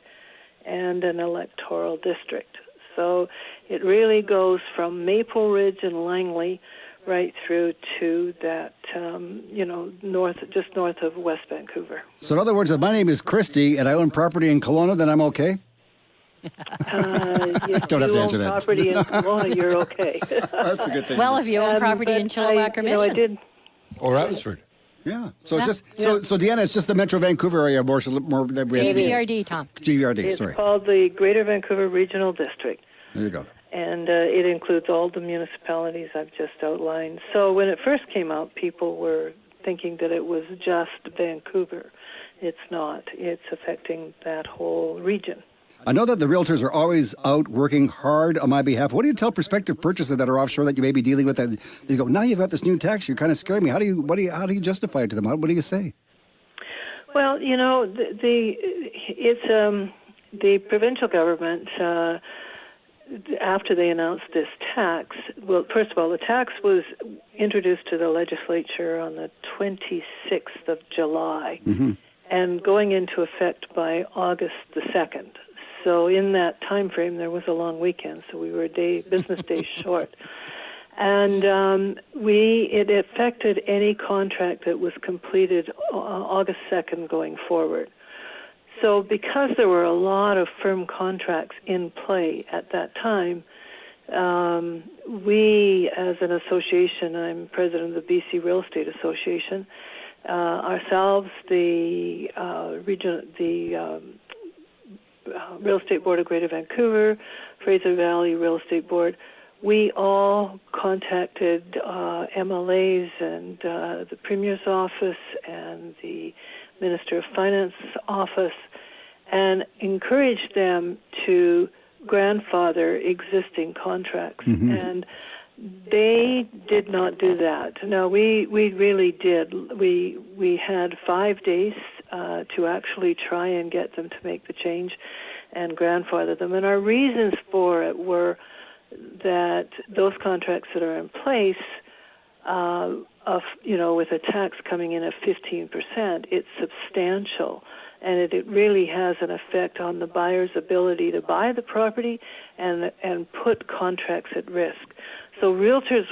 S14: and an electoral district. So it really goes from Maple Ridge and Langley right through to that, just north of West Vancouver.
S2: So in other words, if my name is Christy and I own property in Kelowna, then I'm okay?
S14: If
S2: Don't have
S14: you
S2: to
S14: own
S2: answer that.
S14: property in Kelowna, you're okay.
S2: That's a good thing.
S4: Well, if you own property in Chilliwack or Mission.
S14: I did.
S3: Or Abbotsford.
S2: Yeah. So it's just so Deanna, it's just the Metro Vancouver area more that we have.
S4: GVRD, Tom.
S2: GVRD,
S14: It's
S2: sorry.
S14: called the Greater Vancouver Regional District.
S2: There you go.
S14: And it includes all the municipalities I've just outlined. So when it first came out, people were thinking that it was just Vancouver. It's not. It's affecting that whole region.
S2: I know that the realtors are always out working hard on my behalf. What do you tell prospective purchasers that are offshore that you may be dealing with? That they go, now you've got this new tax. You're kind of scaring me. How do you justify it to them? What do you say?
S14: Well, the provincial government. After they announced this tax, well, first of all, the tax was introduced to the legislature on the 26th of July and going into effect by August the 2nd. So in that time frame, there was a long weekend, so we were business days short. And it affected any contract that was completed August 2nd going forward. So because there were a lot of firm contracts in play at that time, we, as an association, I'm president of the BC Real Estate Association, ourselves, the Real Estate Board of Greater Vancouver, Fraser Valley Real Estate Board, we all contacted MLAs and the Premier's office and the Minister of Finance office and encouraged them to grandfather existing contracts. And they did not do that. No, we really did. We had 5 days to actually try and get them to make the change and grandfather them. And our reasons for it were that those contracts that are in place, with a tax coming in at 15%, it's substantial, and it really has an effect on the buyer's ability to buy the property and put contracts at risk. So realtors,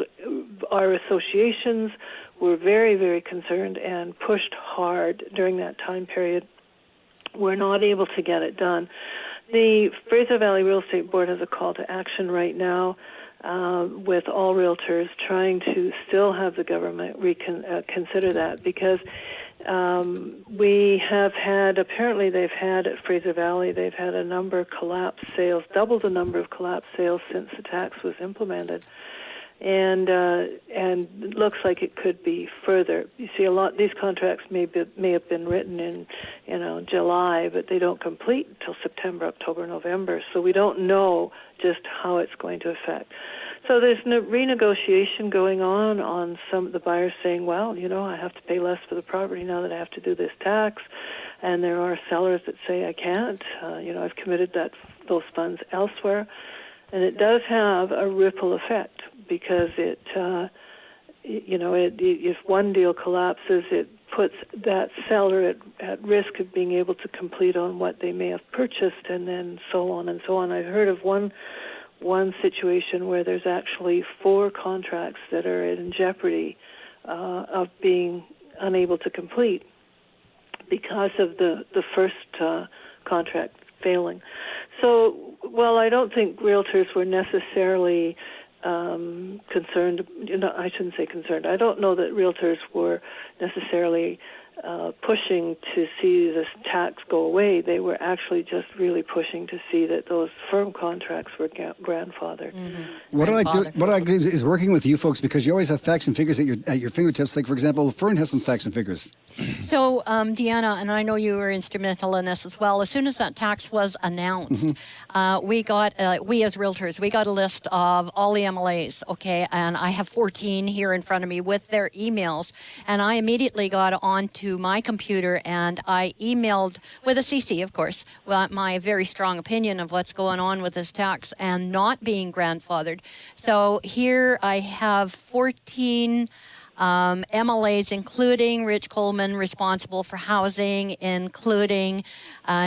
S14: our associations, were very, very concerned and pushed hard during that time period. We're not able to get it done. The Fraser Valley Real Estate Board has a call to action right now with all realtors trying to still have the government consider that, because we have had, apparently they've had at Fraser Valley, they've had a number of collapsed sales, double the number of collapsed sales since the tax was implemented. And it looks like it could be further. You see, a lot these contracts may have been written in July, but they don't complete until September, October, November. So we don't know just how it's going to affect. So there's renegotiation going on some of the buyers saying, well, I have to pay less for the property now that I have to do this tax, and there are sellers that say I can't. I've committed those funds elsewhere, and it does have a ripple effect. Because if one deal collapses, it puts that seller at risk of being able to complete on what they may have purchased, and then so on and so on. I've heard of one situation where there's actually 4 contracts that are in jeopardy of being unable to complete because of the first contract failing. So, well, I don't think realtors were necessarily concerned. I shouldn't say concerned. I don't know that realtors were necessarily pushing to see this tax go away. They were actually just really pushing to see that those firm contracts were grandfathered.
S2: What I do is working with you folks, because you always have facts and figures at your fingertips. Like, for example, Fern has some facts and figures.
S4: So, Deanna, and I know you were instrumental in this as well. As soon as that tax was announced, we as realtors, we got a list of all the MLAs, okay? And I have 14 here in front of me with their emails. And I immediately got onto my computer and I emailed, with a CC, of course, my very strong opinion of what's going on with this tax and not being grandfathered. So here I have 14 MLAs, including Rich Coleman, responsible for housing, including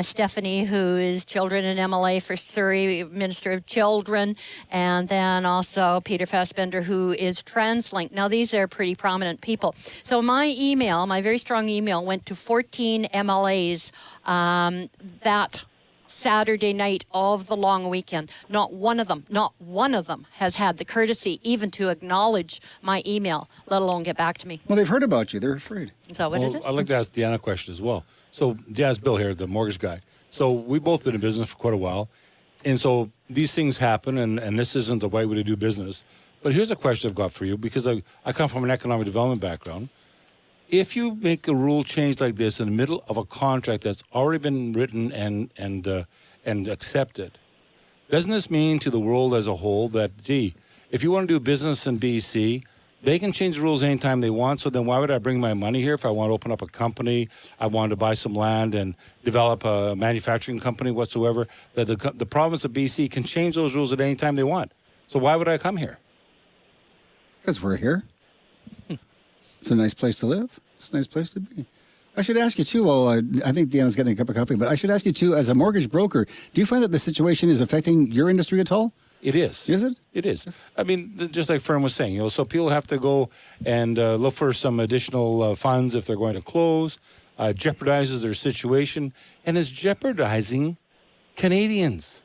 S4: Stephanie, who is children in MLA for Surrey, Minister of Children, and then also Peter Fassbender, who is TransLink. Now, these are pretty prominent people. So my email, my very strong email, went to 14 MLAs that Saturday night of the long weekend. Not one of them has had the courtesy even to acknowledge my email, let alone get back to me.
S2: Well, they've heard about you. They're afraid.
S4: Is that what it is?
S3: I'd like to ask Deanna a question as well. So Deanna's Bill here, the mortgage guy. So we've both been in business for quite a while. And so these things happen, and this isn't the right way to do business. But here's a question I've got for you, because I come from an economic development background. If you make a rule change like this in the middle of a contract that's already been written and accepted, doesn't this mean to the world as a whole that, gee, if you want to do business in BC, they can change the rules anytime they want, so then why would I bring my money here if I want to open up a company, I want to buy some land and develop a manufacturing company whatsoever, that the province of BC can change those rules at any time they want. So why would I come here?
S2: Because we're here. It's a nice place to live. It's a nice place to be. I should ask you, too, well, I think Deanna's getting a cup of coffee, but I should ask you, too, as a mortgage broker, do you find that the situation is affecting your industry at all?
S3: It is.
S2: Is it?
S3: It is. I mean, just like Fern was saying, so people have to go and look for some additional funds if they're going to close. Jeopardizes their situation, and is jeopardizing Canadians.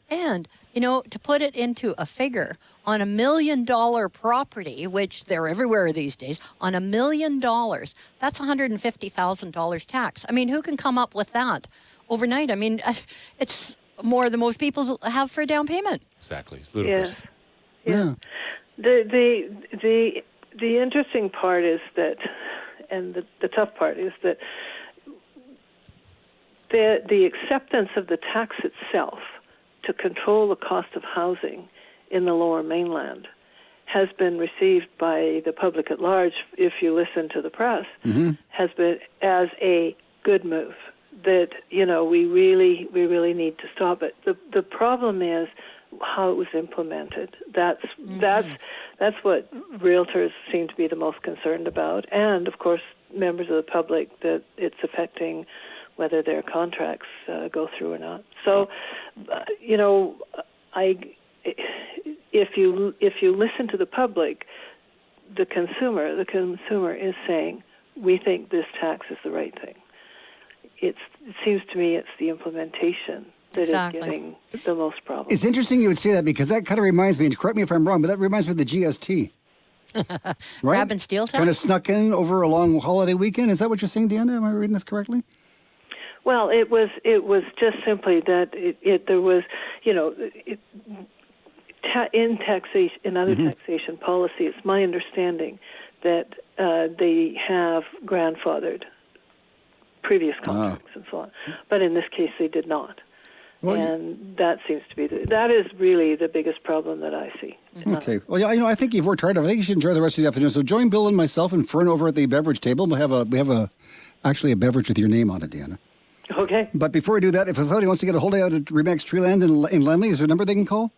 S4: And, to put it into a figure, on $1 million property, which they're everywhere these days, on $1 million, that's $150,000 tax. I mean, who can come up with that overnight? I mean, it's more than most people have for a down payment.
S3: Exactly. It's ludicrous.
S14: Yeah. The interesting part is that, and the tough part is that the acceptance of the tax itself to control the cost of housing in the Lower Mainland has been received by the public at large, if you listen to the press, has been as a good move. That, we really need to stop it. The problem is how it was implemented. That's what realtors seem to be the most concerned about, and of course members of the public, that it's affecting whether their contracts go through or not. So, if you listen to the public, the consumer is saying, we think this tax is the right thing. It seems to me it's the implementation that is getting the most problems.
S2: It's interesting you would say that, because that kind of reminds me, and correct me if I'm wrong, but that reminds me of the GST. Right?
S4: Grab and steal tax?
S2: Kind of snuck in over a long holiday weekend. Is that what you're saying, Deanna? Am I reading this correctly?
S14: Well, it was just simply that there was, in taxation, in other taxation policy, it's my understanding that they have grandfathered previous contracts and so on. But in this case, they did not. Well, and that seems to be that is really the biggest problem that I see.
S2: Okay. Well, yeah, I think you've worked hard. I think you should enjoy the rest of the afternoon. So join Bill and myself and Fern over at the beverage table. We have actually a beverage with your name on it, Deanna.
S14: Okay.
S2: But before we do that, if somebody wants to get a hold of you at Remax Treeland in Lenley, is there a number they can call?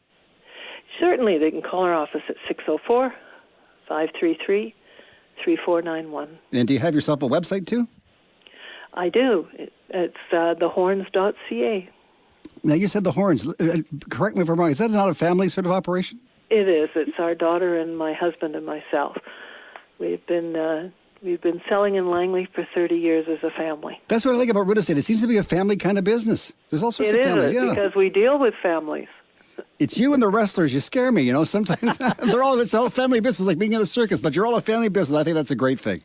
S14: Certainly, they can call our office at 604-533-3491.
S2: And do you have yourself a website too?
S14: I do. It's thehorns.ca.
S2: Now, you said the Horns. Correct me if I'm wrong. Is that not a family sort of operation?
S14: It is. It's our daughter and my husband and myself. We've been selling in Langley for 30 years as a family.
S2: That's what I like about real estate. It seems to be a family kind of business. There's all sorts of families.
S14: It is, because we deal with families.
S2: It's you and the wrestlers. You scare me, Sometimes it's all family business, like being in the circus, but you're all a family business. I think that's a great thing.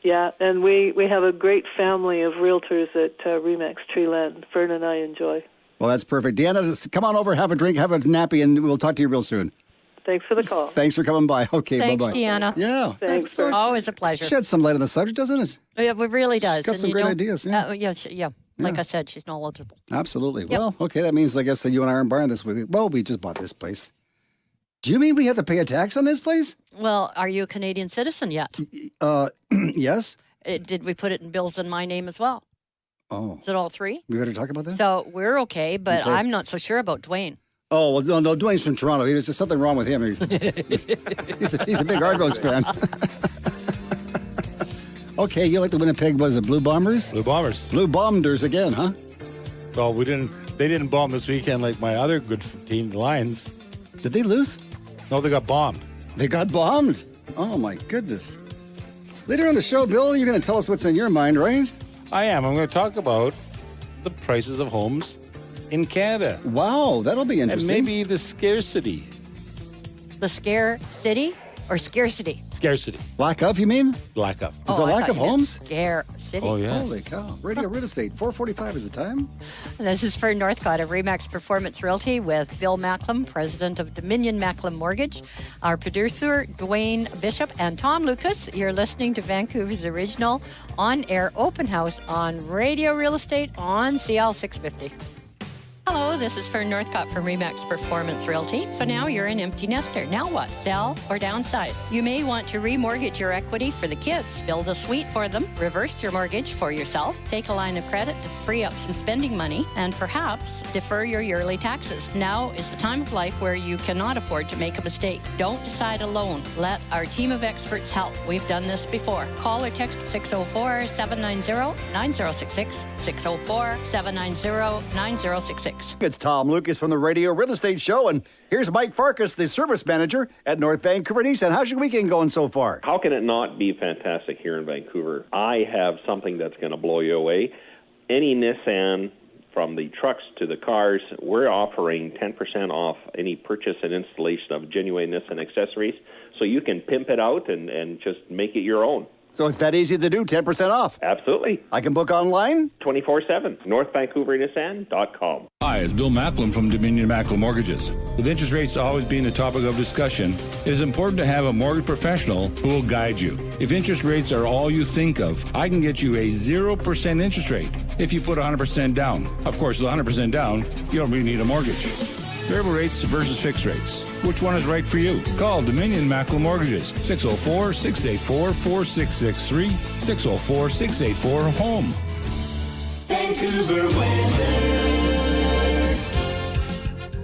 S14: Yeah, and we have a great family of realtors at Remax Treeland. Fern and I enjoy.
S2: Well, that's perfect. Deanna, come on over, have a drink, have a nappy, and we'll talk to you real soon.
S14: Thanks for the call.
S2: Thanks for coming by. Okay,
S4: Thanks,
S2: bye-bye.
S4: Deanna.
S2: Yeah.
S14: Thanks.
S4: Always a pleasure.
S2: Sheds some light on the subject, doesn't it?
S4: Yeah, it really does.
S2: She's got some great ideas.
S4: Yeah. Like I said, she's knowledgeable.
S2: Absolutely.
S4: Yep.
S2: Well, okay, that means, I guess, that you and I aren't buying this week. Well, we just bought this place. Do you mean we have to pay a tax on this place?
S4: Well, are you a Canadian citizen yet?
S2: Yes.
S4: Did we put it in Bill's and my name as well?
S2: Oh.
S4: Is it all three?
S2: We better talk about that?
S4: So we're okay, but
S2: Okay.
S4: I'm not so sure about Dwayne.
S2: Oh, well, no, Dwayne's from Toronto. There's just something wrong with him. He's a big Argos fan. Okay, you like the Winnipeg, what is it, Blue Bombers?
S3: Blue Bombers.
S2: Blue Bombers again, huh?
S3: Well, they didn't bomb this weekend like my other good team, the Lions.
S2: Did they lose?
S3: No, they got bombed.
S2: They got bombed? Oh, my goodness. Later on the show, Bill, you're going to tell us what's on your mind, right?
S3: I am. I'm going to talk about the prices of homes in Canada.
S2: Wow, that'll be interesting.
S3: And maybe the scarcity.
S4: The scare city or scarcity?
S3: Scarcity.
S2: Lack of, you mean?
S3: Lack of.
S2: Is there lack of homes?
S4: Scare city.
S3: Oh, yes.
S2: Holy cow. Radio Real Estate, 4:45 is the time.
S4: This is Fern Northcott of Remax Performance Realty with Bill Macklem, president of Dominion Macklem Mortgage, our producer, Dwayne Bishop, and Tom Lucas. You're listening to Vancouver's original on-air open house on Radio Real Estate on CL 650. Hello, this is Fern Northcott from Remax Performance Realty. So now you're an empty nester. Now what? Sell or downsize? You may want to remortgage your equity for the kids, build a suite for them, reverse your mortgage for yourself, take a line of credit to free up some spending money, and perhaps defer your yearly taxes. Now is the time of life where you cannot afford to make a mistake. Don't decide alone. Let our team of experts help. We've done this before. Call or text 604-790-9066, 604-790-9066.
S10: It's Tom Lucas from the Radio Real Estate Show, and here's Mike Farkas, the service manager at North Vancouver and East. And how's your weekend going so far?
S11: How can it not be fantastic here in Vancouver? I have something that's going to blow you away. Any Nissan, from the trucks to the cars, we're offering 10% off any purchase and installation of genuine Nissan accessories, so you can pimp it out and just make it your own.
S10: So it's that easy to do, 10% off.
S11: Absolutely.
S10: I can book online?
S11: 24/7. NorthVancouverNissan.com.
S8: Hi, it's Bill Macklem from Dominion Macklem Mortgages. With interest rates always being the topic of discussion, it is important to have a mortgage professional who will guide you. If interest rates are all you think of, I can get you a 0% interest rate if you put 100% down. Of course, with 100% down, you don't really need a mortgage. Variable rates versus fixed rates. Which one is right for you? Call Dominion Macklem Mortgages, 604-684-4663, 604-684-HOME.
S6: Vancouver weather.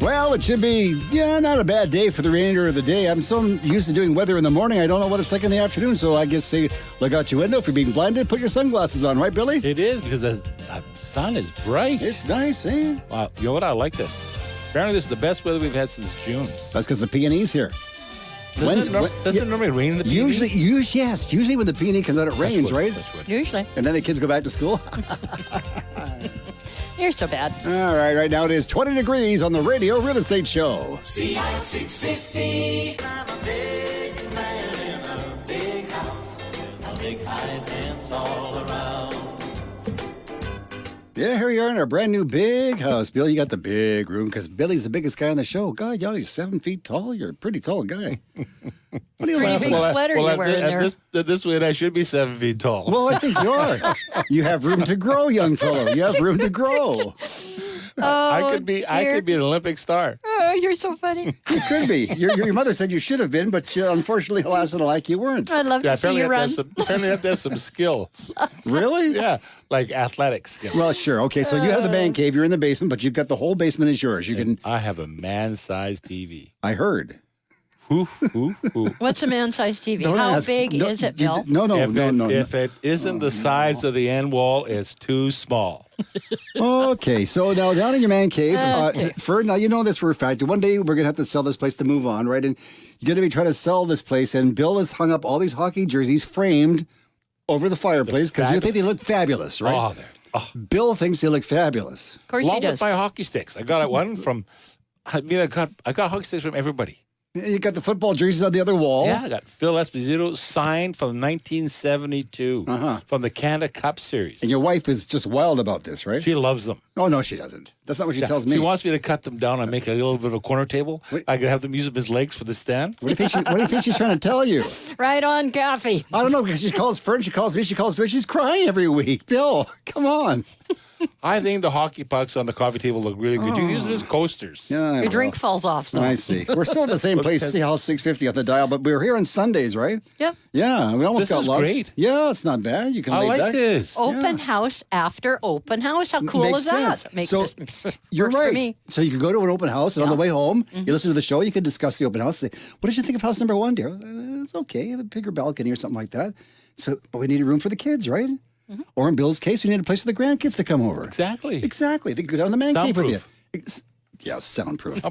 S2: Well, it should be, not a bad day for the remainder of the day. I'm so used to doing weather in the morning, I don't know what it's like in the afternoon, so I guess say, look out your window. If you're being blinded, put your sunglasses on, right, Billy?
S3: It is, because the sun is bright.
S2: It's nice, eh?
S3: Wow. You know what? I like this. Apparently, this is the best weather we've had since June.
S2: That's because the peony's here.
S3: Doesn't it normally rain in the peony?
S2: Usually when the peony comes out, it rains, right?
S4: Usually.
S2: And then the kids go back to school.
S4: You're so bad.
S2: All right now it is 20 degrees on the Radio Real Estate Show.
S6: CL 650. I'm a big man in a big house, a big high fence all around.
S2: Yeah, here we are in our brand new big house. Bill, you got the big room because Billy's the biggest guy on the show. God, he's 7 feet tall. You're a pretty tall guy. What are you laughing
S4: big
S2: at?
S4: sweater you're wearing there.
S3: This way, I should be 7 feet tall.
S2: Well, I think you are. You have room to grow, young fellow. You have room to grow.
S3: I could be an Olympic star.
S4: Oh, you're so funny.
S2: You could be. Your mother said you should have been, but unfortunately, alas and alike, you weren't.
S4: I'd love to see you run.
S3: Apparently, you have to have some skill.
S2: Really?
S3: Yeah, like athletic skill.
S2: Well, sure. Okay, so you have the man cave. You're in the basement, but you've got the whole basement is yours.
S3: I have a man-sized TV.
S2: I heard.
S3: Who?
S4: What's a man-sized TV?
S2: Don't
S4: How
S2: ask.
S4: big is it, Bill?
S2: No.
S3: If it isn't the size of the end wall, it's too small.
S2: Okay, so now down in your man cave,
S4: Okay.
S2: Ferd, now you know this for a fact. One day we're going to have to sell this place to move on, right? And you're going to be trying to sell this place, and Bill has hung up all these hockey jerseys framed over the fireplace because you think they look fabulous, right? Bill thinks they look fabulous.
S4: Of course he does.
S3: With my hockey sticks. I got one from, I got hockey sticks from everybody.
S2: You got the football jerseys on the other wall.
S3: Yeah, I got Phil Esposito signed from 1972 from the Canada Cup Series.
S2: And your wife is just wild about this, right?
S3: She loves them.
S2: Oh, no, she doesn't. That's not what she tells me.
S3: She wants me to cut them down and make a little bit of a corner table. I could have them use them as legs for the stand.
S2: What do you think she's trying to tell you?
S4: Right on, Gaffy.
S2: I don't know, because she calls Fern, she calls me, she calls Dwayne. She's crying every week. Bill, come on.
S3: I think the hockey pucks on the coffee table look really good. You can use them as coasters.
S2: Yeah,
S4: Your drink falls off, though.
S2: I see. We're still at the same place, CL 650 on the dial, but we're here on Sundays, right?
S4: Yep.
S2: Yeah, we almost got lost.
S3: Great.
S2: Yeah, it's not bad. You can lay back.
S3: This.
S4: Open house after open house. How cool
S2: Makes
S4: is that?
S2: sense.
S4: Makes
S2: So,
S4: it,
S2: You're
S4: works
S2: right.
S4: for me.
S2: So you can go to an open house, and on the way home, you listen to the show. You can discuss the open house. Say, what did you think of house number one, dear? It's okay. A bigger balcony or something like that. But we need a room for the kids, right?
S4: Mm-hmm.
S2: Or in Bill's case, we need a place for the grandkids to come over.
S3: Exactly.
S2: They can go down to the man cave with you. Yeah, soundproof.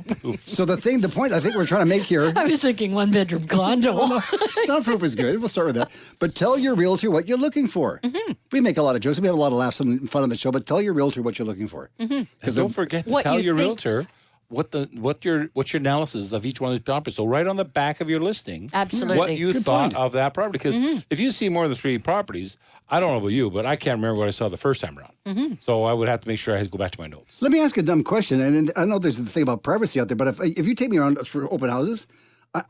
S2: So the point I think we're trying to make here.
S4: I was thinking 1-bedroom condo.
S2: Soundproof is good. We'll start with that. But tell your realtor what you're looking for.
S4: Mm-hmm.
S2: We make a lot of jokes. We have a lot of laughs and fun on the show, but tell your realtor what you're looking for.
S3: And don't forget to tell your realtor what your analysis of each one of these properties. So right on the back of your listing,
S4: absolutely,
S3: what you thought of that property. Because if you see more than 3 properties, I don't know about you, but I can't remember what I saw the first time around. So I would have to make sure I had to go back to my notes.
S2: Let me ask a dumb question, and I know there's the thing about privacy out there, but if you take me around for open houses,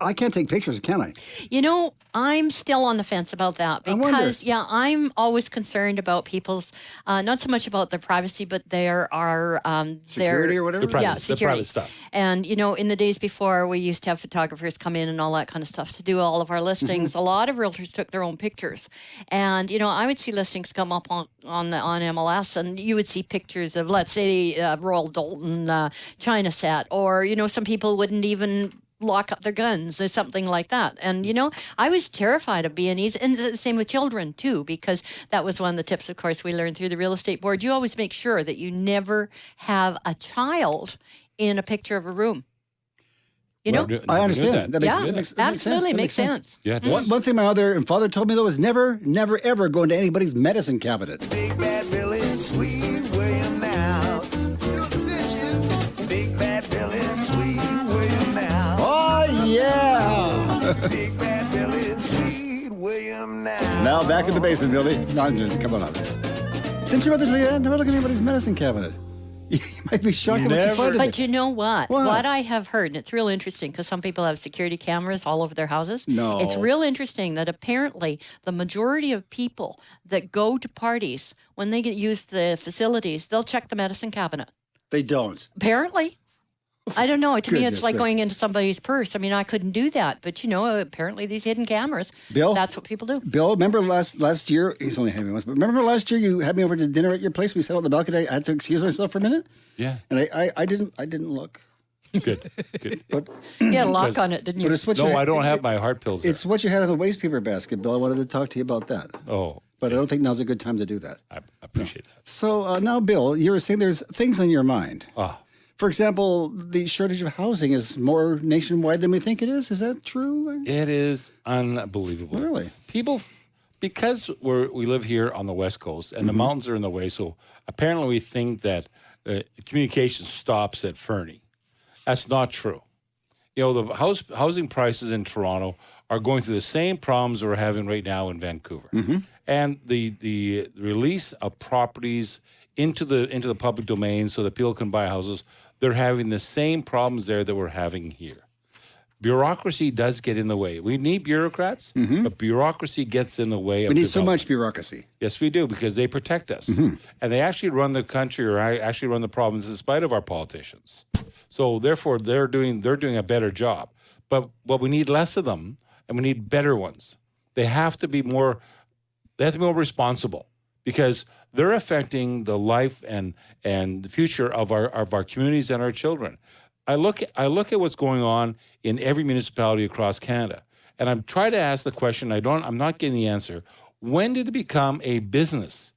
S2: I can't take pictures, can I?
S4: You know, I'm still on the fence about that because, I'm always concerned about people's, not so much about their privacy, but there are
S2: security or whatever.
S4: Security.
S3: The private stuff.
S4: And in the days before, we used to have photographers come in and all that kind of stuff to do all of our listings. A lot of realtors took their own pictures, and I would see listings come up on MLS, and you would see pictures of, let's say, Royal Dalton China set, or some people wouldn't even lock up their guns or something like that. And, I was terrified of B&Es, and the same with children too, because that was one of the tips, of course, we learned through the real estate board. You always make sure that you never have a child in a picture of a room.
S2: I understand. That
S4: makes sense.
S3: Yeah.
S2: One thing my mother and father told me, though, is never, ever go into anybody's medicine cabinet.
S6: Big bad Billy, sweet William now. Big bad Billy, sweet William now.
S2: Oh, yeah.
S6: Big bad Billy, sweet William now.
S2: Now back in the basement, Billy. No, just come on up. Didn't your mother say that? Never look at anybody's medicine cabinet. You might be shocked at what you find in
S4: But
S2: it.
S4: you know what?
S2: What?
S4: What I have heard, and it's real interesting because some people have security cameras all over their houses.
S2: No.
S4: It's real interesting that apparently the majority of people that go to parties, when they use the facilities, they'll check the medicine cabinet.
S2: They don't.
S4: Apparently. I don't know. To me, it's like
S2: Goodness
S4: going into somebody's purse. I mean, I couldn't do that. But, apparently these hidden cameras,
S2: Bill?
S4: that's what people do.
S2: Bill, remember last year, he's only had me once, but remember last year you had me over to dinner at your place? We sat on the balcony. I had to excuse myself for a minute.
S3: Yeah.
S2: And I didn't look.
S3: Good.
S2: But
S4: You had a lock on it, didn't you?
S2: But it's what
S3: No,
S2: you
S3: I don't have my heart pills there.
S2: It's what you had in the waste paper basket, Bill. I wanted to talk to you about that.
S3: Oh.
S2: But I don't think now's a good time to do that.
S3: I appreciate that.
S2: So now, Bill, you were saying there's things on your mind.
S3: Ah.
S2: For example, the shortage of housing is more nationwide than we think it is. Is that true?
S3: It is unbelievable.
S2: Really?
S3: People, because we live here on the West Coast and the mountains are in the way, so apparently we think that communication stops at Fernie. That's not true. The housing prices in Toronto are going through the same problems we're having right now in Vancouver. And the release of properties into the public domain so that people can buy houses, they're having the same problems there that we're having here. Bureaucracy does get in the way. We need bureaucrats, but bureaucracy gets in the way of
S2: We need so
S3: development.
S2: much bureaucity.
S3: Yes, we do, because they protect us. And they actually run the country, or actually run the province in spite of our politicians. So therefore, they're doing a better job. But we need less of them, and we need better ones. They have to be more responsible, because they're affecting the life and the future of our communities and our children. I look at what's going on in every municipality across Canada, and I'm trying to ask the question. I'm not getting the answer. When did it become a business,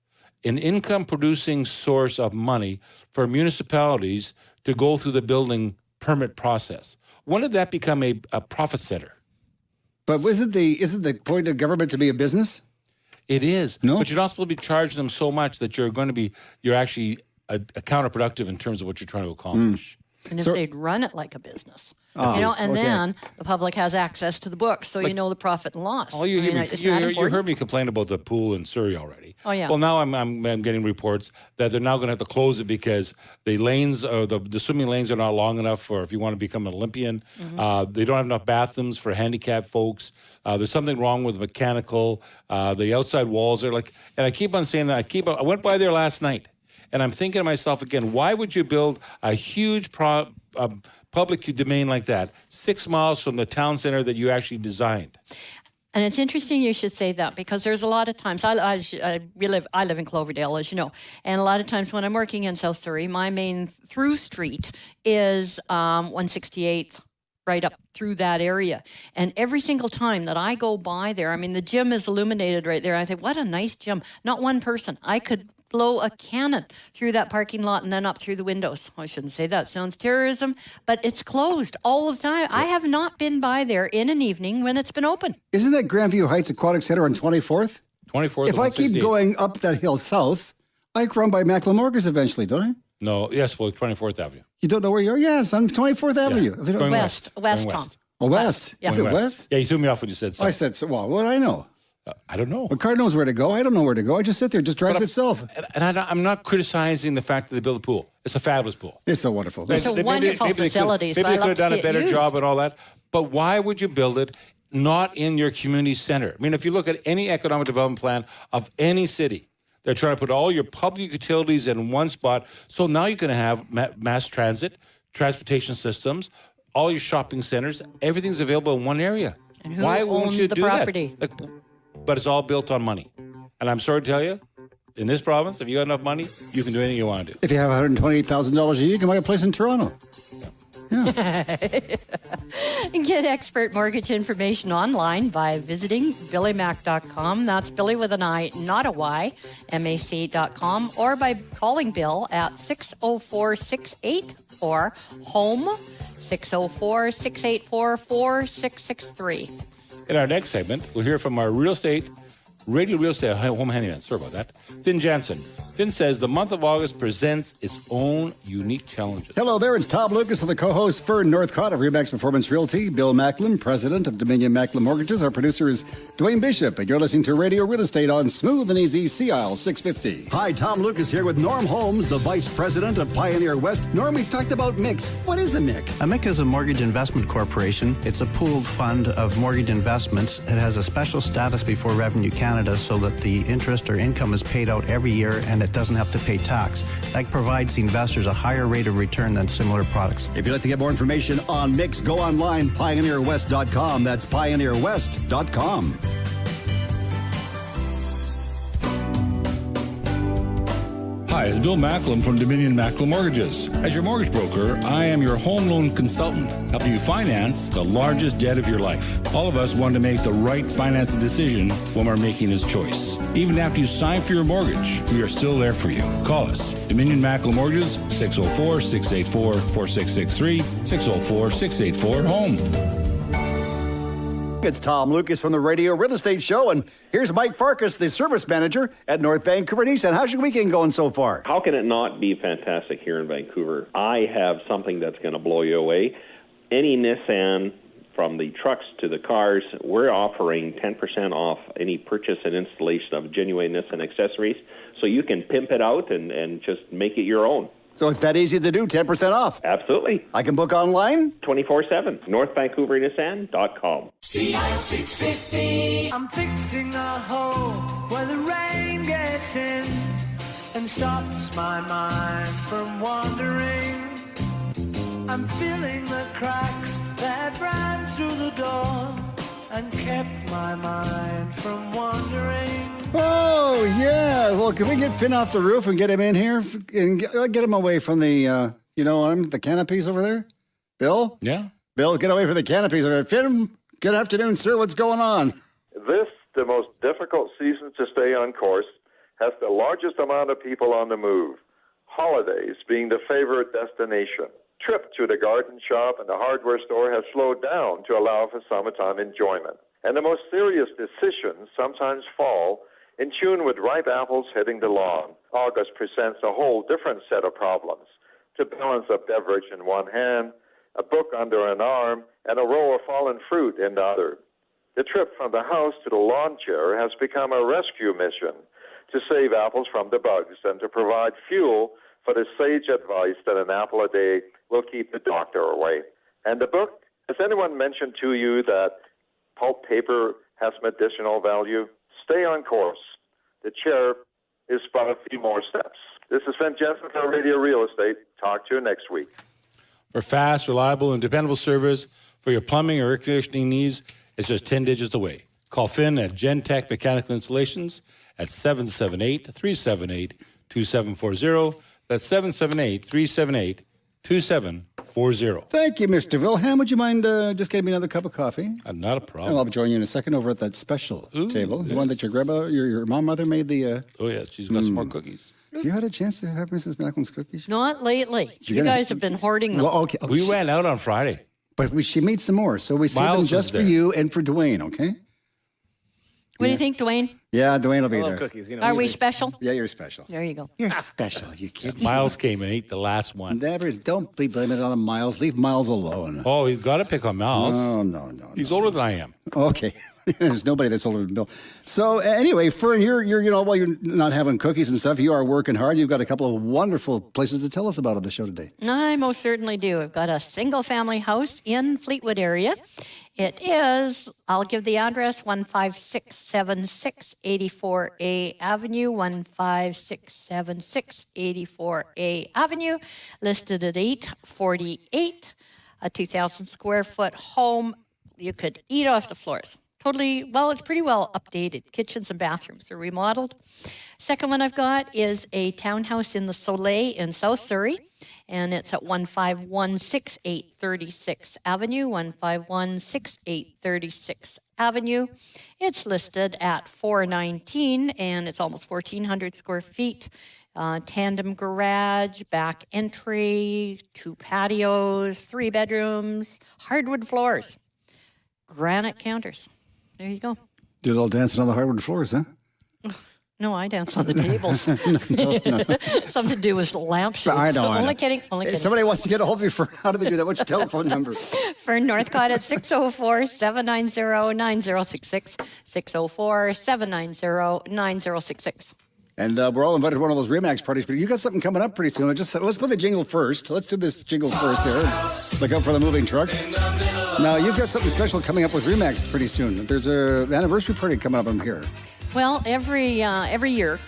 S3: an income-producing source of money for municipalities to go through the building permit process? When did that become a profit center?
S2: But isn't the point of government to be a business?
S3: It is.
S2: No?
S3: But you're not supposed to be charging them so much that you're actually a counterproductive in terms of what you're trying to accomplish.
S4: And if they'd run it like a business, then the public has access to the books, so the profit and loss.
S3: Oh, you heard me complain about the pool in Surrey already.
S4: Oh, yeah.
S3: Well, now I'm getting reports that they're now going to have to close it because the lanes, or the swimming lanes, are not long enough for if you want to become an Olympian. They don't have enough bathrooms for handicapped folks. There's something wrong with mechanical. The outside walls are and I keep on saying that. I went by there last night. And I'm thinking to myself again, why would you build a huge public domain like that 6 miles from the town center that you actually designed?
S4: And it's interesting you should say that, because there's a lot of times, I live in Cloverdale, as you know, and a lot of times when I'm working in South Surrey, my main through street is 168th right up through that area. And every single time that I go by there, I mean, the gym is illuminated right there. I think, what a nice gym. Not one person. I could blow a cannon through that parking lot and then up through the windows. I shouldn't say that. Sounds terrorism, but it's closed all the time. I have not been by there in an evening when it's been open.
S2: Isn't that Grandview Heights Aquatic Center on 24th?
S3: 24th.
S2: If I keep going up that hill south, I run by Macklemore Mortgage eventually, don't I?
S3: No, yes, well, 24th Avenue.
S2: You don't know where you are? Yes, on 24th Avenue.
S3: Yeah. Going
S4: West, Tom.
S2: Oh, west.
S4: Yeah.
S2: Is it west?
S3: Yeah, you threw me off when you said so.
S2: I said so. Well, what do I know?
S3: I don't know.
S2: A car knows where to go. I don't know where to go. I just sit there. It just drives itself.
S3: And I'm not criticizing the fact that they built a pool. It's a fabulous pool.
S2: It's so wonderful.
S4: It's a wonderful facility.
S3: Maybe they could have done a better
S4: used.
S3: job and all that. But why would you build it not in your community center? I mean, if you look at any economic development plan of any city, they're trying to put all your public utilities in one spot. So now you can have mass transit, transportation systems, all your shopping centers. Everything's available in one area.
S4: And who
S3: why won't
S4: owned
S3: you
S4: the
S3: do
S4: property?
S3: that? But it's all built on money. And I'm sorry to tell you, in this province, if you got enough money, you can do anything you want to do.
S2: If you have $128,000 a year, you can buy a place in Toronto.
S4: Get expert mortgage information online by visiting billymac.com. That's Billy with an I, not a Y, mac.com, or by calling Bill at 604-684-HOME, 604-684-4663.
S3: In our next segment, we'll hear from our Radio Real Estate Home Handyman. Sorry about that. Finn Jansen. Finn says the month of August presents its own unique challenges.
S2: Hello there, it's Tom Lucas and the co-host Fern Northcott of Remax Performance Realty, Bill Macklin, president of Dominion Macklin Mortgages. Our producer is Dwayne Bishop, and you're listening to Radio Real Estate on Smooth and Easy CIL 650. Hi, Tom Lucas here with Norm Holmes, the vice president of Pioneer West. Norm, we've talked about MIC. What is a MIC?
S7: A MIC is a mortgage investment corporation. It's a pooled fund of mortgage investments. It has a special status before Revenue Canada so that the interest or income is paid out every year and it doesn't have to pay tax. That provides the investors a higher rate of return than similar products.
S2: If you'd like to get more information on MICs, go online, pioneerwest.com. That's pioneerwest.com.
S8: Hi, it's Bill Macklin from Dominion Macklin Mortgages. As your mortgage broker, I am your home loan consultant, helping you finance the largest debt of your life. All of us want to make the right financing decision when we're making this choice. Even after you sign for your mortgage, we are still there for you. Call us, Dominion Macklin Mortgages, 604-684-4663, 604-684-HOME.
S10: It's Tom Lucas from the Radio Real Estate Show, and here's Mike Farkas, the service manager at North Vancouver and East End. How's your weekend going so far?
S11: How can it not be fantastic here in Vancouver? I have something that's going to blow you away. Any Nissan, from the trucks to the cars, we're offering 10% off any purchase and installation of genuine Nissan accessories, so you can pimp it out and just make it your own.
S10: So it's that easy to do, 10% off.
S11: Absolutely.
S10: I can book online?
S11: 24/7. NorthVancouverNissan.com.
S6: CIL 650. I'm fixing a hole where the rain gets in and stops my mind from wandering. I'm filling the cracks that ran through the door and kept my mind from wandering.
S2: Oh, yeah. Well, can we get Finn off the roof and get him in here and get him away from the, the canopies over there? Bill?
S3: Yeah.
S2: Bill, get away from the canopies over there. Finn, good afternoon, sir. What's going on?
S15: This, the most difficult season to stay on course, has the largest amount of people on the move. Holidays being the favorite destination. Trip to the garden shop and the hardware store has slowed down to allow for summertime enjoyment. And the most serious decisions sometimes fall in tune with ripe apples hitting the lawn. August presents a whole different set of problems. To balance a beverage in one hand, a book under an arm, and a row of fallen fruit in the other. The trip from the house to the lawn chair has become a rescue mission to save apples from the bugs and to provide fuel for the sage advice that an apple a day will keep the doctor away. And the book, has anyone mentioned to you that pulp paper has medicinal value? Stay on course. The chair is but a few more steps. This is Finn Jensen from Radio Real Estate. Talk to you next week.
S3: For fast, reliable, and dependable service for your plumbing or air conditioning needs, it's just 10 digits away. Call Finn at Gentech Mechanical Installations at 778-378-2740. That's 778-378-2740. 40.
S2: Thank you, Mr. Wilhelm. Would you mind just getting me another cup of coffee?
S3: Not a
S2: And
S3: problem.
S2: I'll join you in a second over at that special table. The one that your mother made the...
S3: Oh, yeah. She's got some more cookies.
S2: Have you had a chance to have Mrs. Macklin's cookies?
S4: Not lately. You guys have been hoarding them.
S2: Well, okay.
S3: We ran out on Friday.
S2: But she made some more, so we saved
S3: Miles
S2: them
S3: was
S2: just for
S3: there.
S2: you and for Dwayne, okay?
S4: What do you think, Dwayne?
S2: Yeah, Dwayne will be
S5: I love
S2: there.
S5: cookies. You know,
S4: Are we special?
S2: Yeah, you're special.
S4: There you go.
S2: You're special, you kids.
S3: Miles came and ate the last one.
S2: Don't be blaming it on Miles. Leave Miles alone.
S3: Oh, he's got to pick on Miles.
S2: No.
S3: He's older than I am.
S2: Okay. There's nobody that's older than Bill. So anyway, Fern, you're while you're not having cookies and stuff, you are working hard. You've got a couple of wonderful places to tell us about on the show today.
S4: I most certainly do. I've got a single-family house in Fleetwood area. It is, I'll give the address, 15676 84A Avenue, 15676 84A Avenue, listed at $848, a 2,000 square foot home. You could eat off the floors. Totally, well, it's pretty well updated. Kitchens and bathrooms are remodeled. Second one I've got is a townhouse in the Soleil in South Surrey, and it's at 1516836 Avenue, 1516836 Avenue. It's listed at $419, and it's almost 1,400 square feet. Tandem garage, back entry, 2 patios, 3 bedrooms, hardwood floors, granite counters. There you go.
S2: Do a little dancing on the hardwood floors, huh?
S4: No, I dance on the tables.
S2: No.
S4: Something to do with lampshades.
S2: I know.
S4: Only kidding.
S2: If somebody wants to get a hold of you, how do they do that? What's your telephone number?
S4: For Northcott at 604-790-9066, 604-790-9066.
S2: And we're all invited to one of those Remax parties, but you got something coming up pretty soon. Let's play the jingle first. Let's do this jingle first here. Look out for the moving truck. Now, you've got something special coming up with Remax pretty soon. There's an anniversary party coming up, I'm here.
S4: Well, every year,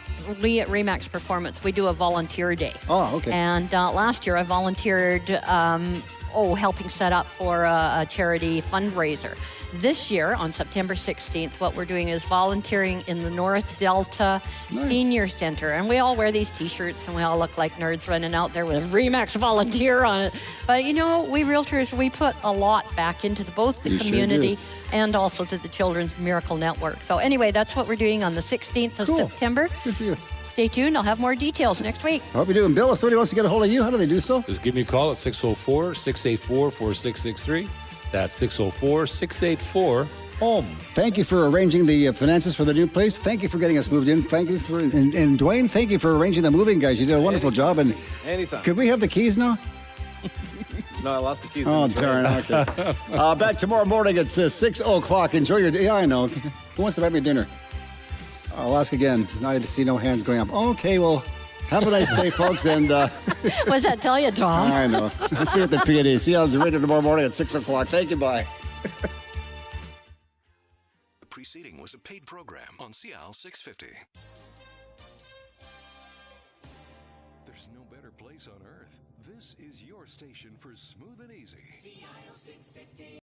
S4: we at Remax Performance, we do a volunteer day.
S2: Oh, okay.
S4: And last year I volunteered helping set up for a charity fundraiser. This year, on September 16th, what we're doing is volunteering in the North Delta Senior Center. And we all wear these T-shirts, and we all look like nerds running out there with a Remax volunteer on it. But, we realtors, we put a lot back into both the community and also to the Children's Miracle Network. So anyway, that's what we're doing on the 16th of September.
S2: Good for you.
S4: Stay tuned. I'll have more details next week.
S2: I hope you're doing. Bill, if somebody wants to get a hold of you, how do they do so?
S3: Just give me a call at 604-684-4663. That's 604-684-HOME.
S2: Thank you for arranging the finances for the new place. Thank you for getting us moved in. Thank you and Dwayne, thank you for arranging the moving, guys. You did a wonderful job. And
S5: anytime.
S2: Could we have the keys now?
S5: No, I lost the keys.
S2: Oh, darn. Okay. Back tomorrow morning at 6 o'clock. Enjoy your day. Yeah, I know. Who wants to buy me dinner? I'll ask again. Now I see no hands going up. Okay, well, have a nice day, folks. And
S4: What does that tell you, Tom?
S2: I know. We'll see you at the P&A. See you on the radio tomorrow morning at 6 o'clock. Thank you. Bye.
S1: The preceding was a paid program on CL 650. There's no better place on earth. This is your station for smooth and easy. CL 650.